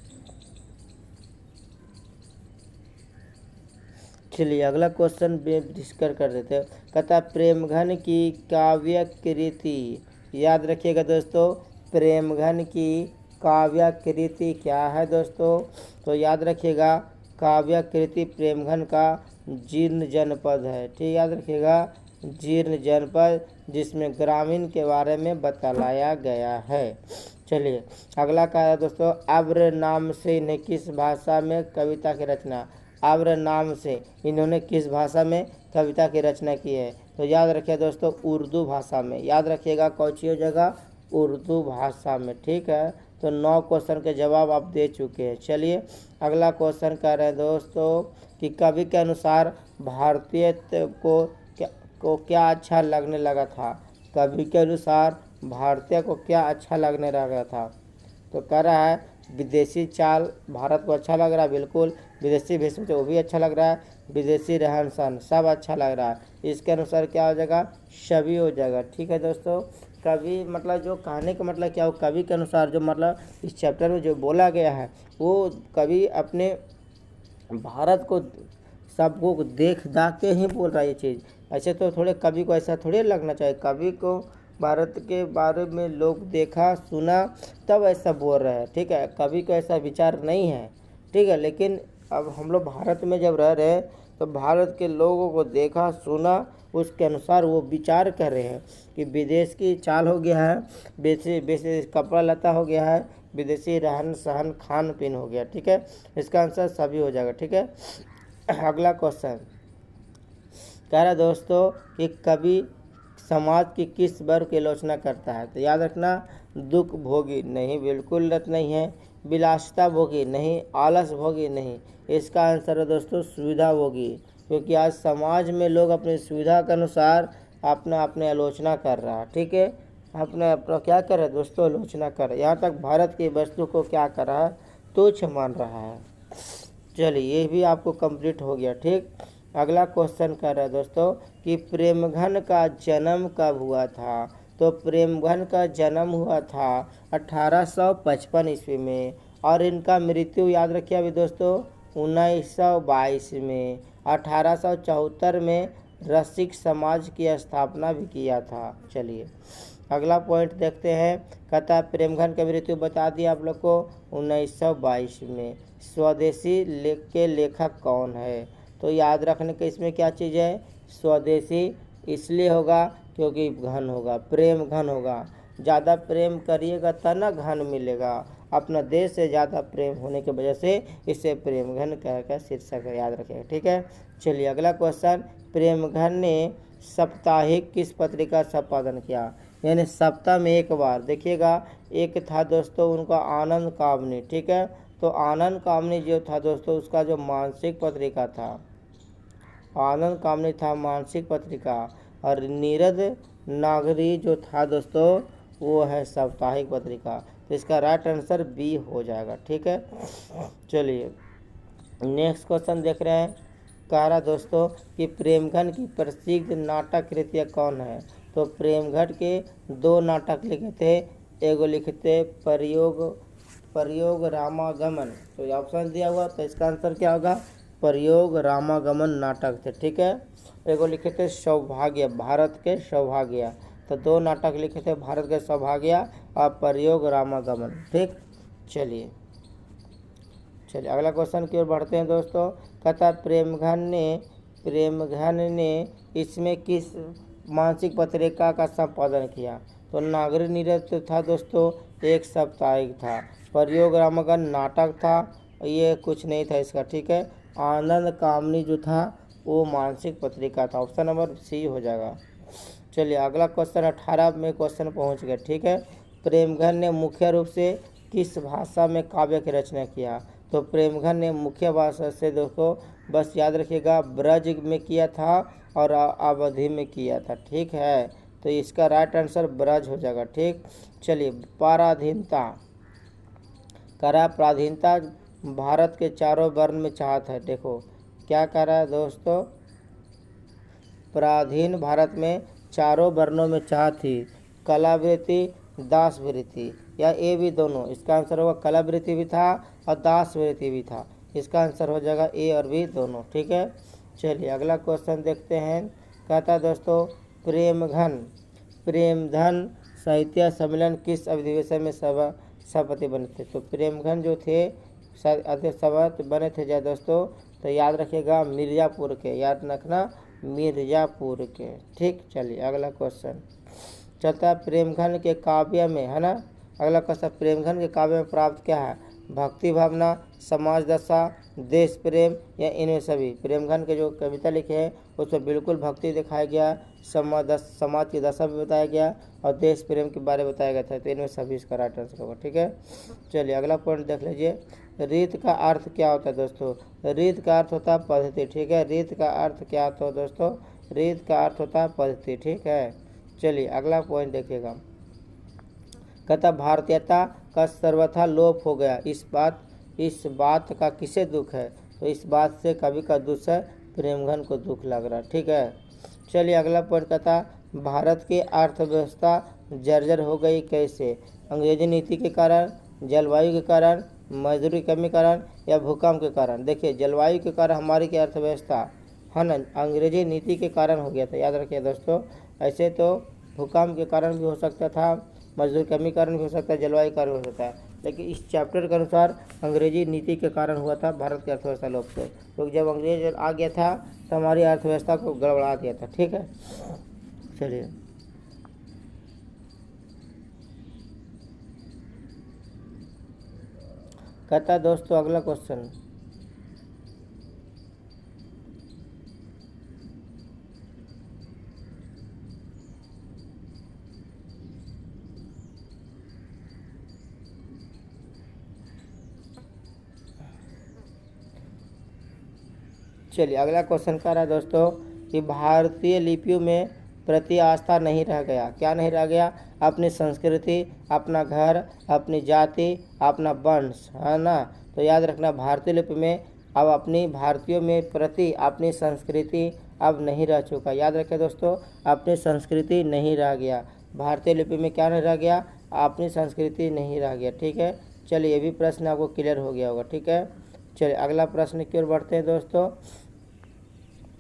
चलिए अगला क्वेश्चन डिस्कस कर देते हैं। कहता प्रेमघन की काव्य कृति, याद रखिएगा दोस्तों, प्रेमघन की काव्य कृति क्या है दोस्तों। तो याद रखिएगा काव्य कृति प्रेमघन का जीर्ण जनपद है। ठीक, याद रखिएगा जीर्ण जनपद, जिसमें ग्रामीण के बारे में बतलाया गया है। चलिए अगला क्या है दोस्तों, अब्र नाम से इन्हें किस भाषा में कविता की रचना, अब्र नाम से इन्होंने किस भाषा में कविता की रचना की है। तो याद रखिए दोस्तों उर्दू भाषा में, याद रखिएगा कौन सी जगह, उर्दू भाषा में। ठीक है, तो 9 क्वेश्चन के जवाब आप दे चुके हैं। चलिए अगला क्वेश्चन कह रहे हैं दोस्तों कि कवि के अनुसार भारतीयत्व को क्या अच्छा लगने लगा था। कवि के अनुसार भारतीय को क्या अच्छा लगने लगा था। तो कह रहा है विदेशी चाल भारत को अच्छा लग रहा है, बिल्कुल। विदेशी वेशभूषा वो भी अच्छा लग रहा है, विदेशी रहन सहन सब अच्छा लग रहा है। इसके अनुसार क्या हो जाएगा, सभी हो जाएगा। ठीक है दोस्तों, कवि मतलब जो कहने का मतलब क्या हो, कवि के अनुसार जो मतलब इस चैप्टर में जो बोला गया है वो कवि अपने भारत को सबको देख दाख के ही बोल रहा है ये चीज़। ऐसे तो थोड़े कवि को ऐसा थोड़े लगना चाहिए, कवि को भारत के बारे में लोग देखा सुना तब ऐसा बोल रहे हैं। ठीक है, कवि को ऐसा विचार नहीं है। ठीक है, लेकिन अब हम लोग भारत में जब रह रहे हैं तो भारत के लोगों को देखा सुना, उसके अनुसार वो विचार कर रहे हैं कि विदेश की चाल हो गया है, विदेशी कपड़ा लता हो गया है, विदेशी रहन सहन खान पीन हो गया। ठीक है, इसका आंसर सभी हो जाएगा। ठीक है, अगला क्वेश्चन कह रहा है दोस्तों कि कवि समाज की किस वर्ग की आलोचना करता है। तो याद रखना दुख भोगी नहीं, बिल्कुल नहीं है, विलासिता भोगी नहीं, आलस भोगी नहीं। इसका आंसर है दोस्तों सुविधा भोगी, क्योंकि आज समाज में लोग अपनी सुविधा के अनुसार अपने आलोचना कर रहा है। ठीक है, अपना क्या कर रहा है दोस्तों, आलोचना कर रहा है। यहाँ तक भारत की वस्तु को क्या कर रहा है, तुच्छ मान रहा है। चलिए ये भी आपको कंप्लीट हो गया। ठीक, अगला क्वेश्चन कर रहा है दोस्तों कि प्रेमघन का जन्म कब हुआ था। तो प्रेमघन का जन्म हुआ था 1855 ईस्वी में, और इनका मृत्यु याद रखिए अभी दोस्तों 1922 में। 1874 में रसिक समाज की स्थापना भी किया था। चलिए अगला पॉइंट देखते हैं। कहता प्रेमघन की मृत्यु बता दिया आप लोग को 1922 में। स्वदेशी के लेखक कौन है। तो याद रखने के इसमें क्या चीज़ है, स्वदेशी इसलिए होगा क्योंकि घन होगा, प्रेम घन होगा। ज़्यादा प्रेम करिएगा तब ना घन मिलेगा। अपना देश से ज़्यादा प्रेम होने की वजह से इसे प्रेमघन कहकर शीर्षक याद रखेगा। ठीक है, चलिए अगला क्वेश्चन, प्रेमघन ने साप्ताहिक किस पत्रिका संपादन किया। यानी सप्ताह में एक बार, देखिएगा एक था दोस्तों उनका आनंद कामनी। ठीक है, तो आनंद कामनी जो था दोस्तों उसका जो मानसिक पत्रिका था, आनंद कामनी था मानसिक पत्रिका, और नीरद नागरी जो था दोस्तों वो है साप्ताहिक पत्रिका। तो इसका राइट आंसर बी हो जाएगा। ठीक है, चलिए नेक्स्ट क्वेश्चन देख रहे हैं। कह रहा दोस्तों कि प्रेमघन की प्रसिद्ध नाटक कृतियाँ कौन है। तो प्रेमघन के 2 नाटक लिखे थे, एगो लिखे थे प्रयोग रामागमन। तो ऑप्शन दिया हुआ, तो इसका आंसर क्या होगा, प्रयोग रामागमन नाटक थे। ठीक है, एगो लिखे थे सौभाग्य, भारत के सौभाग्य। तो 2 नाटक लिखे थे, भारत के सौभाग्य और प्रयोग रामागमन। ठीक, चलिए अगला क्वेश्चन की ओर बढ़ते हैं दोस्तों। कहता प्रेमघन ने इसमें किस मानसिक पत्रिका का संपादन किया। तो नागरिक नीरद था दोस्तों, एक साप्ताहिक था। प्रयोग रामागमन नाटक था, ये कुछ नहीं था इसका। ठीक है, आनंद कामनी जो था वो मानसिक पत्रिका था। ऑप्शन नंबर सी हो जाएगा। चलिए अगला क्वेश्चन 18 में क्वेश्चन पहुंच गए, ठीक है। प्रेमघन ने मुख्य रूप से किस भाषा में काव्य की रचना किया? तो प्रेमघन ने मुख्य भाषा से दोस्तों बस याद रखिएगा ब्रज में किया था और अवधि में किया था, ठीक है। तो इसका राइट आंसर ब्रज हो जाएगा, ठीक। चलिए पराधीनता, करा प्राधीनता भारत के चारों वर्ण में चाहत है। देखो क्या कह रहा है दोस्तों, पराधीन भारत में चारों वर्णों में चाह थी, कलावृत्ति दासवृत्ति या ए भी दोनों। इसका आंसर होगा कलावृत्ति भी था और दासवृत्ति भी था। इसका आंसर हो जाएगा ए और बी दोनों, ठीक है। चलिए अगला क्वेश्चन देखते हैं। कहता है दोस्तों प्रेमधन साहित्य सम्मेलन किस अधिवेशन में सभापति बने थे? तो प्रेमघन जो थे सभापति बने थे जय दोस्तों, तो याद रखिएगा मिर्ज़ापुर के, याद रखना मिर्ज़ापुर के, ठीक। चलिए अगला क्वेश्चन चलता है प्रेमघन के काव्य में, है ना। अगला क्वेश्चन प्रेमघन के काव्य में प्राप्त क्या है? भक्ति भावना, समाज दशा, देश प्रेम या इनमें सभी। प्रेमघन के जो कविता लिखे हैं उसमें बिल्कुल भक्ति दिखाया गया, समाज की दशा भी बताया गया और देश प्रेम के बारे में बताया गया था। तो इनमें सभी इसका राइट आंसर होगा, ठीक है। चलिए अगला पॉइंट देख लीजिए। रीत का अर्थ क्या होता है दोस्तों? रीत का अर्थ होता है पद्धति, ठीक है। रीत का अर्थ क्या होता है दोस्तों? रीत का अर्थ होता है पद्धति, ठीक है। चलिए अगला पॉइंट देखिएगा। कहता भारतीयता का सर्वथा लोप हो गया, इस बात का किसे दुख है? तो इस बात से कवि का दुख है, प्रेमघन को दुख लग रहा है, ठीक है। चलिए अगला पॉइंट कहता भारत की अर्थव्यवस्था जर्जर हो गई कैसे? अंग्रेजी नीति के कारण, जलवायु के कारण, मजदूरी कमी के कारण या भूकंप के कारण। देखिए जलवायु के कारण हमारी की अर्थव्यवस्था है ना अंग्रेजी नीति के कारण हो गया था, याद रखिए दोस्तों। ऐसे तो भूकंप के कारण भी हो सकता था, मजदूर कमी कारण भी हो सकता है, जलवायु कारण हो सकता है, लेकिन इस चैप्टर के अनुसार अंग्रेजी नीति के कारण हुआ था भारत की अर्थव्यवस्था लोप से। तो जब अंग्रेज आ गया था तो हमारी अर्थव्यवस्था को गड़बड़ा दिया था, ठीक है। चलिए कहता है दोस्तों अगला क्वेश्चन चलिए अगला क्वेश्चन कह रहा है दोस्तों कि भारतीय लिपियों में प्रति आस्था नहीं रह गया। क्या नहीं रह गया? अपनी संस्कृति, अपना घर, अपनी जाति, अपना वंश, है ना। तो याद रखना भारतीय लिपि में अब अपनी भारतीयों में प्रति अपनी संस्कृति अब नहीं रह चुका। याद रखें दोस्तों, अपनी संस्कृति नहीं रह गया। भारतीय लिपि में क्या नहीं रह गया? अपनी संस्कृति नहीं रह गया, ठीक है। चलिए ये भी प्रश्न आपको क्लियर हो गया होगा, ठीक है। चलिए अगला प्रश्न की ओर बढ़ते हैं दोस्तों।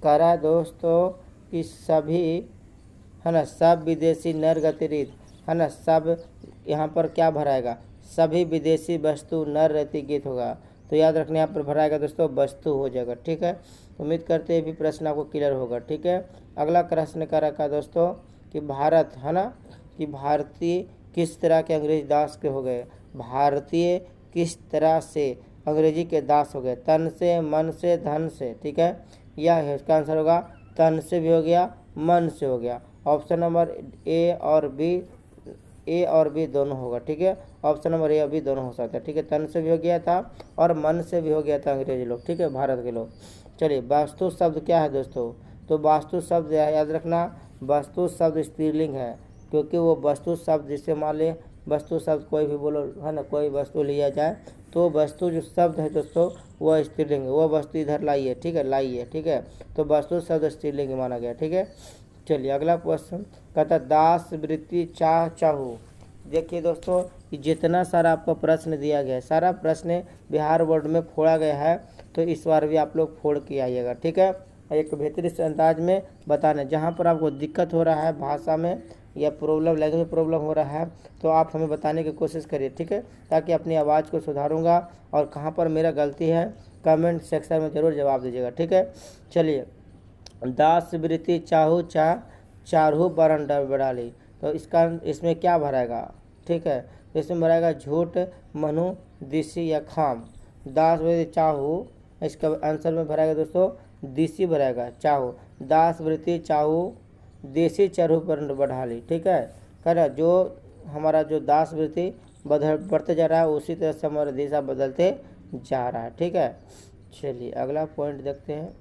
कह रहा है दोस्तों कि सभी, है ना, सब विदेशी नर गतिरीत, है ना, सब यहाँ पर क्या भराएगा? सभी विदेशी वस्तु नर रति गीत होगा। तो याद रखने यहाँ पर भराएगा दोस्तों वस्तु हो जाएगा, ठीक है। उम्मीद करते हैं ये भी प्रश्न आपको क्लियर होगा, ठीक है। अगला प्रश्न का रखा दोस्तों कि भारत, है ना, कि भारतीय किस तरह के अंग्रेज दास के हो गए? भारतीय किस तरह से अंग्रेजी के दास हो गए? तन से, मन से, धन से, ठीक है। यह है इसका आंसर होगा तन से भी हो गया, मन से हो गया। ऑप्शन नंबर ए और बी दोनों होगा, ठीक है। ऑप्शन नंबर ए और बी दोनों हो सकता है, ठीक है। तन से भी हो गया था और मन से भी हो गया था अंग्रेजी लोग, ठीक है, भारत के लोग। चलिए वास्तु शब्द क्या है दोस्तों? तो वास्तु शब्द याद रखना, वस्तु शब्द स्त्रीलिंग है, क्योंकि वो वस्तु शब्द जिससे मान ले वस्तु शब्द कोई भी बोलो, है ना, कोई वस्तु लिया जाए तो वस्तु जो शब्द है दोस्तों वह स्त्रीलिंग है, वो वस्तु इधर लाइए, ठीक है, लाइए, ठीक है। तो वस्तु शब्द स्त्रीलिंग माना गया, ठीक है। चलिए अगला क्वेश्चन कहता दास वृत्ति चाहू। देखिए दोस्तों जितना सारा आपको प्रश्न दिया गया है, सारा प्रश्न बिहार बोर्ड में फोड़ा गया है, तो इस बार भी आप लोग फोड़ के आइएगा, ठीक है। एक बेहतरीन अंदाज में बताना, जहाँ पर आपको दिक्कत हो रहा है भाषा में या प्रॉब्लम, लैंग्वेज प्रॉब्लम हो रहा है, तो आप हमें बताने की कोशिश करिए, ठीक है, ताकि अपनी आवाज़ को सुधारूंगा। और कहाँ पर मेरा गलती है कमेंट सेक्शन में ज़रूर जवाब दीजिएगा, ठीक है। चलिए दास वृत्ति चाहू चारहू बरन बड़ाली, तो इसमें क्या भराएगा? ठीक है, तो इसमें भराएगा झूठ, मनु, दिसी या खाम। दास वृत्ति चाहू, इसका आंसर में भराएगा दोस्तों दिसी भराएगा, चाहू। दास वृत्ति चाहू देसी चरहु पर बढ़ाली। ठीक है, कह जो हमारा जो दास वृत्ति बढ़ते जा रहा है उसी तरह से हमारा दिशा बदलते जा रहा है। ठीक है, चलिए अगला पॉइंट देखते हैं।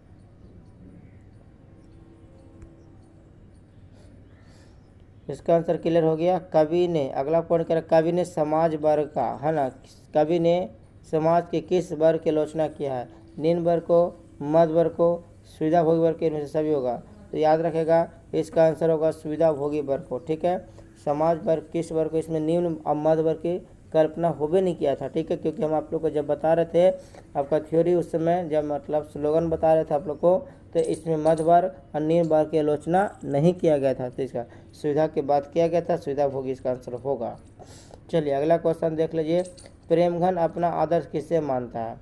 इसका आंसर क्लियर हो गया। कवि ने, अगला पॉइंट कर, कवि ने समाज वर्ग का, है ना, कवि ने समाज के किस वर्ग की आलोचना किया है? निम्न वर्ग को, मध्य वर्ग को, सुविधाभोगी वर्ग के, इनमें से सभी होगा। तो याद रखेगा इसका आंसर होगा सुविधाभोगी वर्ग को। ठीक है, समाज वर्ग किस वर्ग को, इसमें निम्न और मध्य वर्ग की कल्पना हो भी नहीं किया था। ठीक है, क्योंकि हम आप लोग को जब बता रहे थे आपका थ्योरी, उस समय जब मतलब स्लोगन बता रहे थे आप लोग को, तो इसमें मध्य वर्ग और निम्न वर्ग की आलोचना नहीं किया गया था। तो इसका सुविधा की बात किया गया था, सुविधा भोगी इसका आंसर होगा। चलिए अगला क्वेश्चन देख लीजिए। प्रेमघन अपना आदर्श किसे मानता है?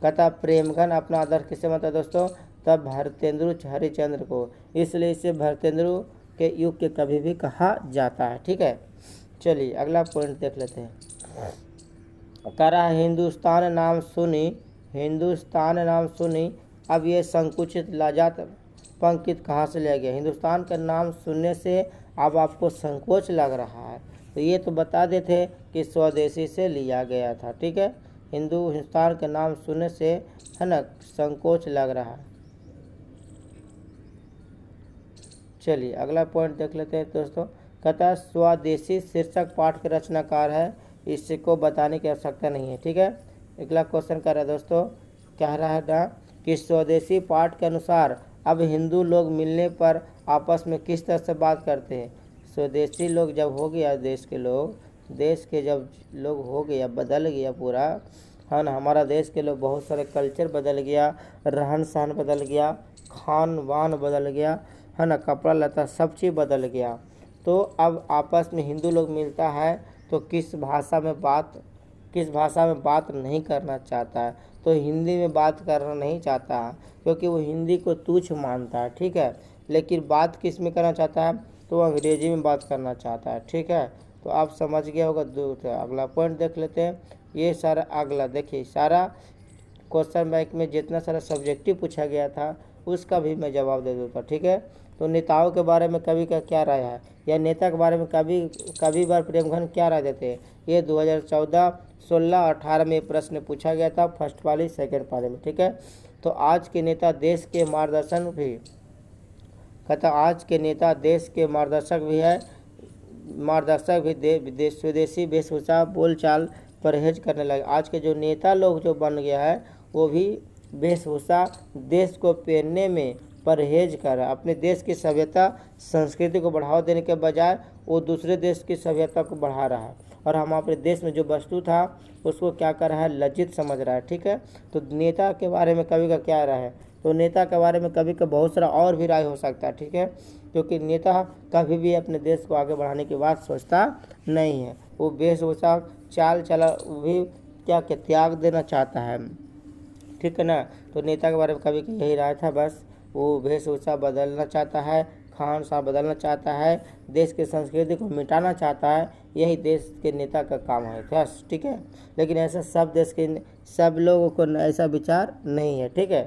कहता प्रेमघन अपना आदर्श किसे मानता है दोस्तों? तब भरतेंदु हरिश्चंद्र को, इसलिए इसे भरतेंदु के युग के कवि भी कहा जाता है। ठीक है, चलिए अगला पॉइंट देख लेते हैं। कह रहा है हिंदुस्तान नाम सुनी, हिंदुस्तान नाम सुनी, अब ये संकुचित लाजात पंकित कहाँ से लिया गया? हिंदुस्तान का नाम सुनने से अब आपको संकोच लग रहा है, तो ये तो बता देते कि स्वदेशी से लिया गया था। ठीक है, हिंदुस्तान का नाम सुनने से, है ना, संकोच लग रहा है। चलिए अगला पॉइंट देख लेते हैं दोस्तों। कहता है स्वदेशी शीर्षक पाठ के रचनाकार है, इसको बताने की आवश्यकता नहीं है। ठीक है, अगला क्वेश्चन कर रहा है दोस्तों, कह रहा है ना कि स्वदेशी पाठ के अनुसार अब हिंदू लोग मिलने पर आपस में किस तरह से बात करते हैं? स्वदेशी लोग जब हो गया, देश के जब लोग हो गया, बदल गया पूरा, है ना, हमारा देश के लोग बहुत सारे कल्चर बदल गया, रहन सहन बदल गया, खान पान बदल गया, है ना, कपड़ा लता सब चीज़ बदल गया। तो अब आपस में हिंदू लोग मिलता है तो किस भाषा में बात नहीं करना चाहता है? तो हिंदी में बात करना नहीं चाहता है, क्योंकि वो हिंदी को तुच्छ मानता है। ठीक है, लेकिन बात किस में करना चाहता है? तो अंग्रेजी में बात करना चाहता है। ठीक है, तो आप समझ गया होगा। अगला पॉइंट देख लेते हैं। ये सारा अगला देखिए, सारा क्वेश्चन बैंक में जितना सारा सब्जेक्टिव पूछा गया था उसका भी मैं जवाब दे दूँगा। ठीक है, तो नेताओं के बारे में कवि का क्या राय है, या नेता के बारे में कभी बार प्रेमघन क्या राय देते हैं? ये 2014, 16, 18 में प्रश्न पूछा गया था, फर्स्ट पाली सेकंड पाली में। ठीक है, तो आज के नेता देश के मार्गदर्शन भी, कहता आज के नेता देश के मार्गदर्शक भी स्वदेशी वेशभूषा बोलचाल परहेज करने लगे। आज के जो नेता लोग जो बन गया है वो भी वेशभूषा देश को पहनने में परहेज कर रहा है। अपने देश की सभ्यता संस्कृति को बढ़ावा देने के बजाय वो दूसरे देश की सभ्यता को बढ़ा रहा है, और हम अपने देश में जो वस्तु था उसको क्या कर रहा है, लज्जित समझ रहा है। ठीक है, तो नेता के बारे में कवि का क्या राय है? तो नेता के बारे में कवि का बहुत सारा और भी राय हो सकता है। ठीक है, क्योंकि नेता कभी भी अपने देश को आगे बढ़ाने की बात सोचता नहीं है, वो वेशभूषा चाल चला भी क्या त्याग देना चाहता है। ठीक है ना, तो नेता के बारे में कवि की यही राय था, बस वो वेशभूषा बदलना चाहता है, खान सा बदलना चाहता है, देश की संस्कृति को मिटाना चाहता है, यही देश के नेता का काम है। बस ठीक है, लेकिन ऐसा सब लोगों को ऐसा विचार नहीं है। ठीक है,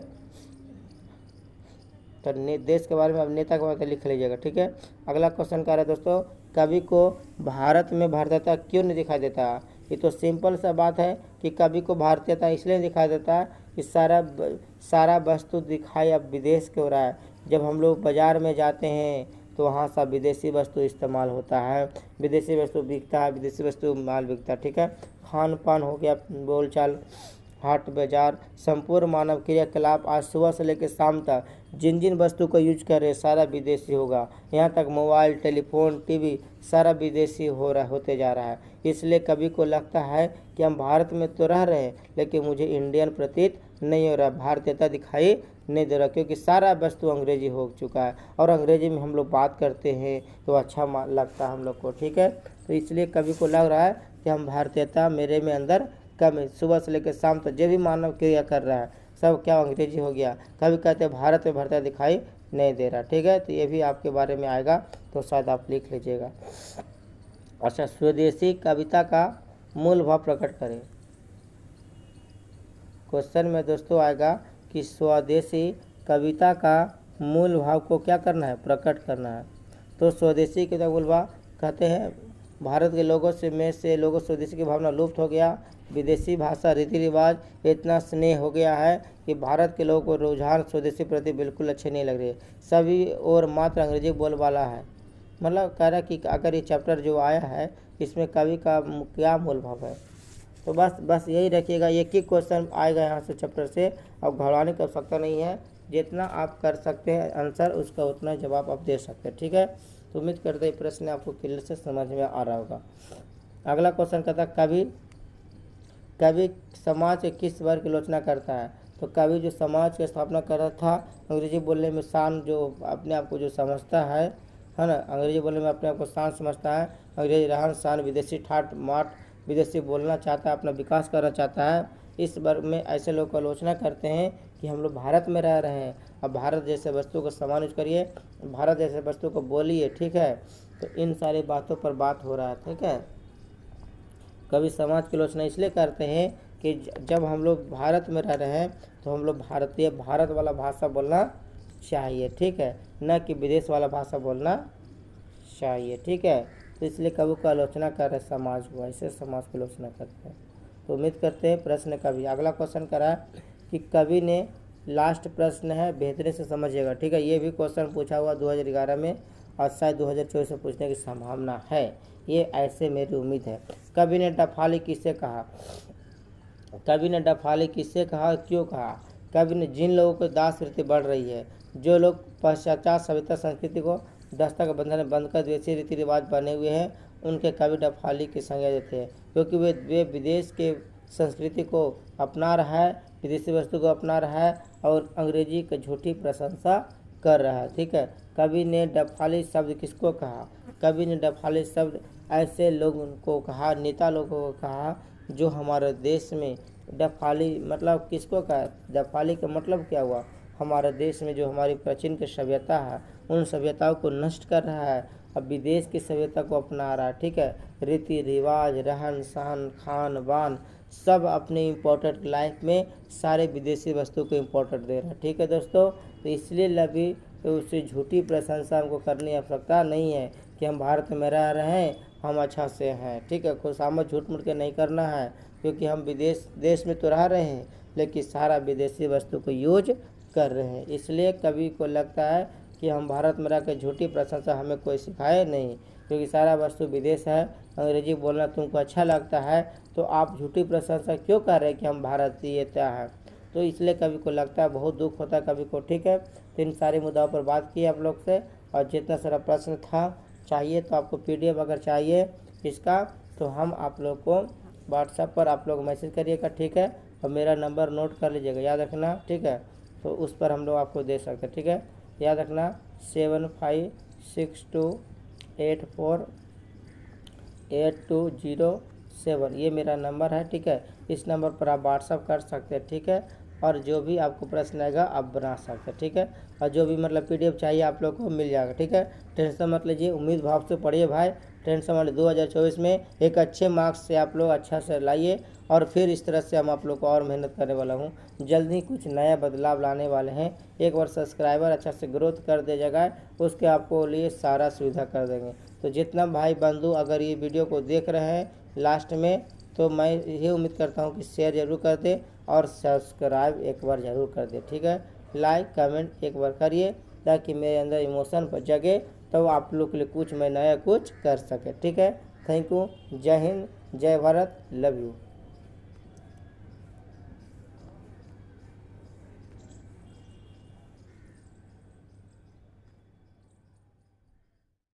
तो देश के बारे में अब नेता के बारे में लिख लीजिएगा। ठीक है, अगला क्वेश्चन क्या है दोस्तों, कवि को भारत में भारतीयता क्यों नहीं दिखाई देता? ये तो सिंपल सा बात है कि कवि को भारतीयता इसलिए दिखाई देता है कि सारा वस्तु दिखाई अब विदेश के हो रहा है। जब हम लोग बाज़ार में जाते हैं तो वहाँ सब विदेशी वस्तु इस्तेमाल होता है, विदेशी वस्तु बिकता है, विदेशी वस्तु माल बिकता है। ठीक है, खान पान हो गया, बोलचाल, हाट बाजार, संपूर्ण मानव क्रियाकलाप आज सुबह से लेकर शाम तक जिन वस्तु को यूज कर रहे सारा विदेशी होगा। यहाँ तक मोबाइल, टेलीफोन, टीवी सारा विदेशी होते जा रहा है। इसलिए कवि को लगता है कि हम भारत में तो रह रहे हैं लेकिन मुझे इंडियन प्रतीत नहीं हो रहा, भारतीयता दिखाई नहीं दे रहा, क्योंकि सारा वस्तु अंग्रेजी हो चुका है और अंग्रेजी में हम लोग बात करते हैं तो अच्छा लगता है हम लोग को। ठीक है, तो इसलिए कवि को लग रहा है कि हम भारतीयता मेरे में अंदर कम है। सुबह से लेकर शाम तक जो भी मानव क्रिया कर रहा है सब क्या अंग्रेजी हो गया। कभी कहते हैं भारत में भारतीय दिखाई नहीं दे रहा। ठीक है, तो ये भी आपके बारे में आएगा तो शायद आप लिख लीजिएगा। अच्छा, स्वदेशी कविता का मूल भाव प्रकट करें। क्वेश्चन में दोस्तों आएगा कि स्वदेशी कविता का मूल भाव को क्या करना है, प्रकट करना है। तो स्वदेशी के तो बोलबा कहते हैं भारत के लोगों से लोगों स्वदेशी की भावना लुप्त हो गया। विदेशी भाषा रीति रिवाज इतना स्नेह हो गया है कि भारत के लोगों को रुझान स्वदेशी प्रति बिल्कुल अच्छे नहीं लग रहे। सभी और मात्र अंग्रेजी बोलबाला है। मतलब कह रहा कि अगर ये चैप्टर जो आया है इसमें कवि का क्या मूल भाव है। तो बस यही रखिएगा, एक ही क्वेश्चन आएगा यहाँ से चैप्टर से। अब घबराने की आवश्यकता नहीं है, जितना आप कर सकते हैं आंसर उसका उतना जवाब आप दे सकते हैं। ठीक है, तो उम्मीद करते हैं प्रश्न आपको क्लियर से समझ में आ रहा होगा। अगला क्वेश्चन कहता है कवि समाज के किस वर्ग की आलोचना करता है। तो कवि जो समाज की स्थापना कर रहा था, अंग्रेजी बोलने में शान, जो अपने आप को जो समझता है ना, अंग्रेजी बोलने में अपने आप को शान समझता है, अंग्रेजी रहन सहन, विदेशी ठाट माट, विदेशी बोलना चाहता है, अपना विकास करना चाहता है, इस वर्ग में ऐसे लोग को आलोचना करते हैं कि हम लोग भारत में रह रहे हैं, अब भारत जैसे वस्तु को सम्मान यूज करिए, भारत जैसे वस्तु को बोलिए। ठीक है, तो इन सारी बातों पर बात हो रहा है। ठीक है, कभी समाज की आलोचना इसलिए करते हैं कि जब हम लोग भारत में रह रहे हैं तो हम लोग भारत वाला भाषा बोलना चाहिए। ठीक है, न कि विदेश वाला भाषा बोलना चाहिए। ठीक है, तो इसलिए कवि को आलोचना कर रहे समाज को, ऐसे समाज की आलोचना करते हैं। तो उम्मीद करते हैं प्रश्न कवि। अगला क्वेश्चन करा कि कवि ने, लास्ट प्रश्न है, बेहतरीन से समझिएगा। ठीक है, ये भी क्वेश्चन पूछा हुआ 2011 में और शायद 2024 में पूछने की संभावना है, ये ऐसे मेरी उम्मीद है। कवि ने डफाली किससे कहा। कवि ने डफाली किससे कहा, क्यों कहा। कवि ने जिन लोगों को दासवृत्ति बढ़ रही है, जो लोग पाश्चात्य सभ्यता संस्कृति को दस्ता के बंधन में बंद कर विदेशी रीति रिवाज बने हुए हैं, उनके कवि डफाली की संज्ञा देते हैं, क्योंकि वे विदेश के संस्कृति को अपना रहा है, विदेशी वस्तु को अपना रहा है और अंग्रेजी की झूठी प्रशंसा कर रहा है। ठीक है, कवि ने डफाली शब्द किसको कहा। कवि ने डफाली शब्द ऐसे लोगों को कहा, नेता लोगों को कहा जो हमारे देश में, डफाली मतलब किसको कहा, डफाली का मतलब क्या हुआ, हमारे देश में जो हमारी प्राचीन की सभ्यता है उन सभ्यताओं को नष्ट कर रहा है, अब विदेश की सभ्यता को अपना रहा है। ठीक है, रीति रिवाज, रहन सहन, खान पान सब अपने इम्पोर्टेंट लाइफ में सारे विदेशी वस्तु को इम्पोर्टेंट दे रहा है। ठीक है दोस्तों, तो इसलिए लभी तो उससे झूठी प्रशंसा हमको करने की आवश्यकता नहीं है कि हम भारत में रह रहे हैं, हम अच्छा से हैं। ठीक है, खुशामद झूठ मूठ के नहीं करना है, क्योंकि हम देश में तो रह रहे हैं लेकिन सारा विदेशी वस्तु को यूज कर रहे हैं। इसलिए कवि को लगता है कि हम भारत में रह कर झूठी प्रशंसा हमें कोई सिखाए नहीं, क्योंकि सारा वस्तु विदेश है, अंग्रेजी बोलना तुमको अच्छा लगता है तो आप झूठी प्रशंसा क्यों कर रहे हैं कि हम भारतीयता है। तो इसलिए कवि को लगता है, बहुत दुख होता है कवि को। ठीक है, तो इन सारे मुद्दों पर बात की आप लोग से, और जितना सारा प्रश्न था चाहिए तो आपको PDF अगर चाहिए इसका तो हम आप लोग को व्हाट्सएप पर आप लोग मैसेज करिएगा। ठीक है, और मेरा नंबर नोट कर लीजिएगा, याद रखना। ठीक है, तो उस पर हम लोग आपको दे सकते हैं। ठीक है, याद रखना 7562848207 ये मेरा नंबर है। ठीक है, इस नंबर पर आप व्हाट्सअप कर सकते हैं। ठीक है, और जो भी आपको प्रश्न आएगा आप बना सकते हैं। ठीक है, और जो भी मतलब PDF चाहिए आप लोग को मिल जाएगा। ठीक है, टेंशन मत लीजिए, उम्मीद भाव से पढ़िए भाई, टेंशन वाले 2024 में एक अच्छे मार्क्स से आप लोग अच्छा से लाइए, और फिर इस तरह से हम आप लोग को और मेहनत करने वाला हूँ। जल्द ही कुछ नया बदलाव लाने वाले हैं। एक बार सब्सक्राइबर अच्छा से ग्रोथ कर दे जाएगा, उसके आपको लिए सारा सुविधा कर देंगे। तो जितना भाई बंधु अगर ये वीडियो को देख रहे हैं लास्ट में, तो मैं ये उम्मीद करता हूँ कि शेयर ज़रूर कर दे और सब्सक्राइब एक बार ज़रूर कर दे। ठीक है, लाइक कमेंट एक बार करिए ताकि मेरे अंदर इमोशन पर जगे, तो आप लोग के लिए कुछ मैं नया कुछ कर सके। ठीक है, थैंक यू, जय हिंद, जय भारत, लव यू।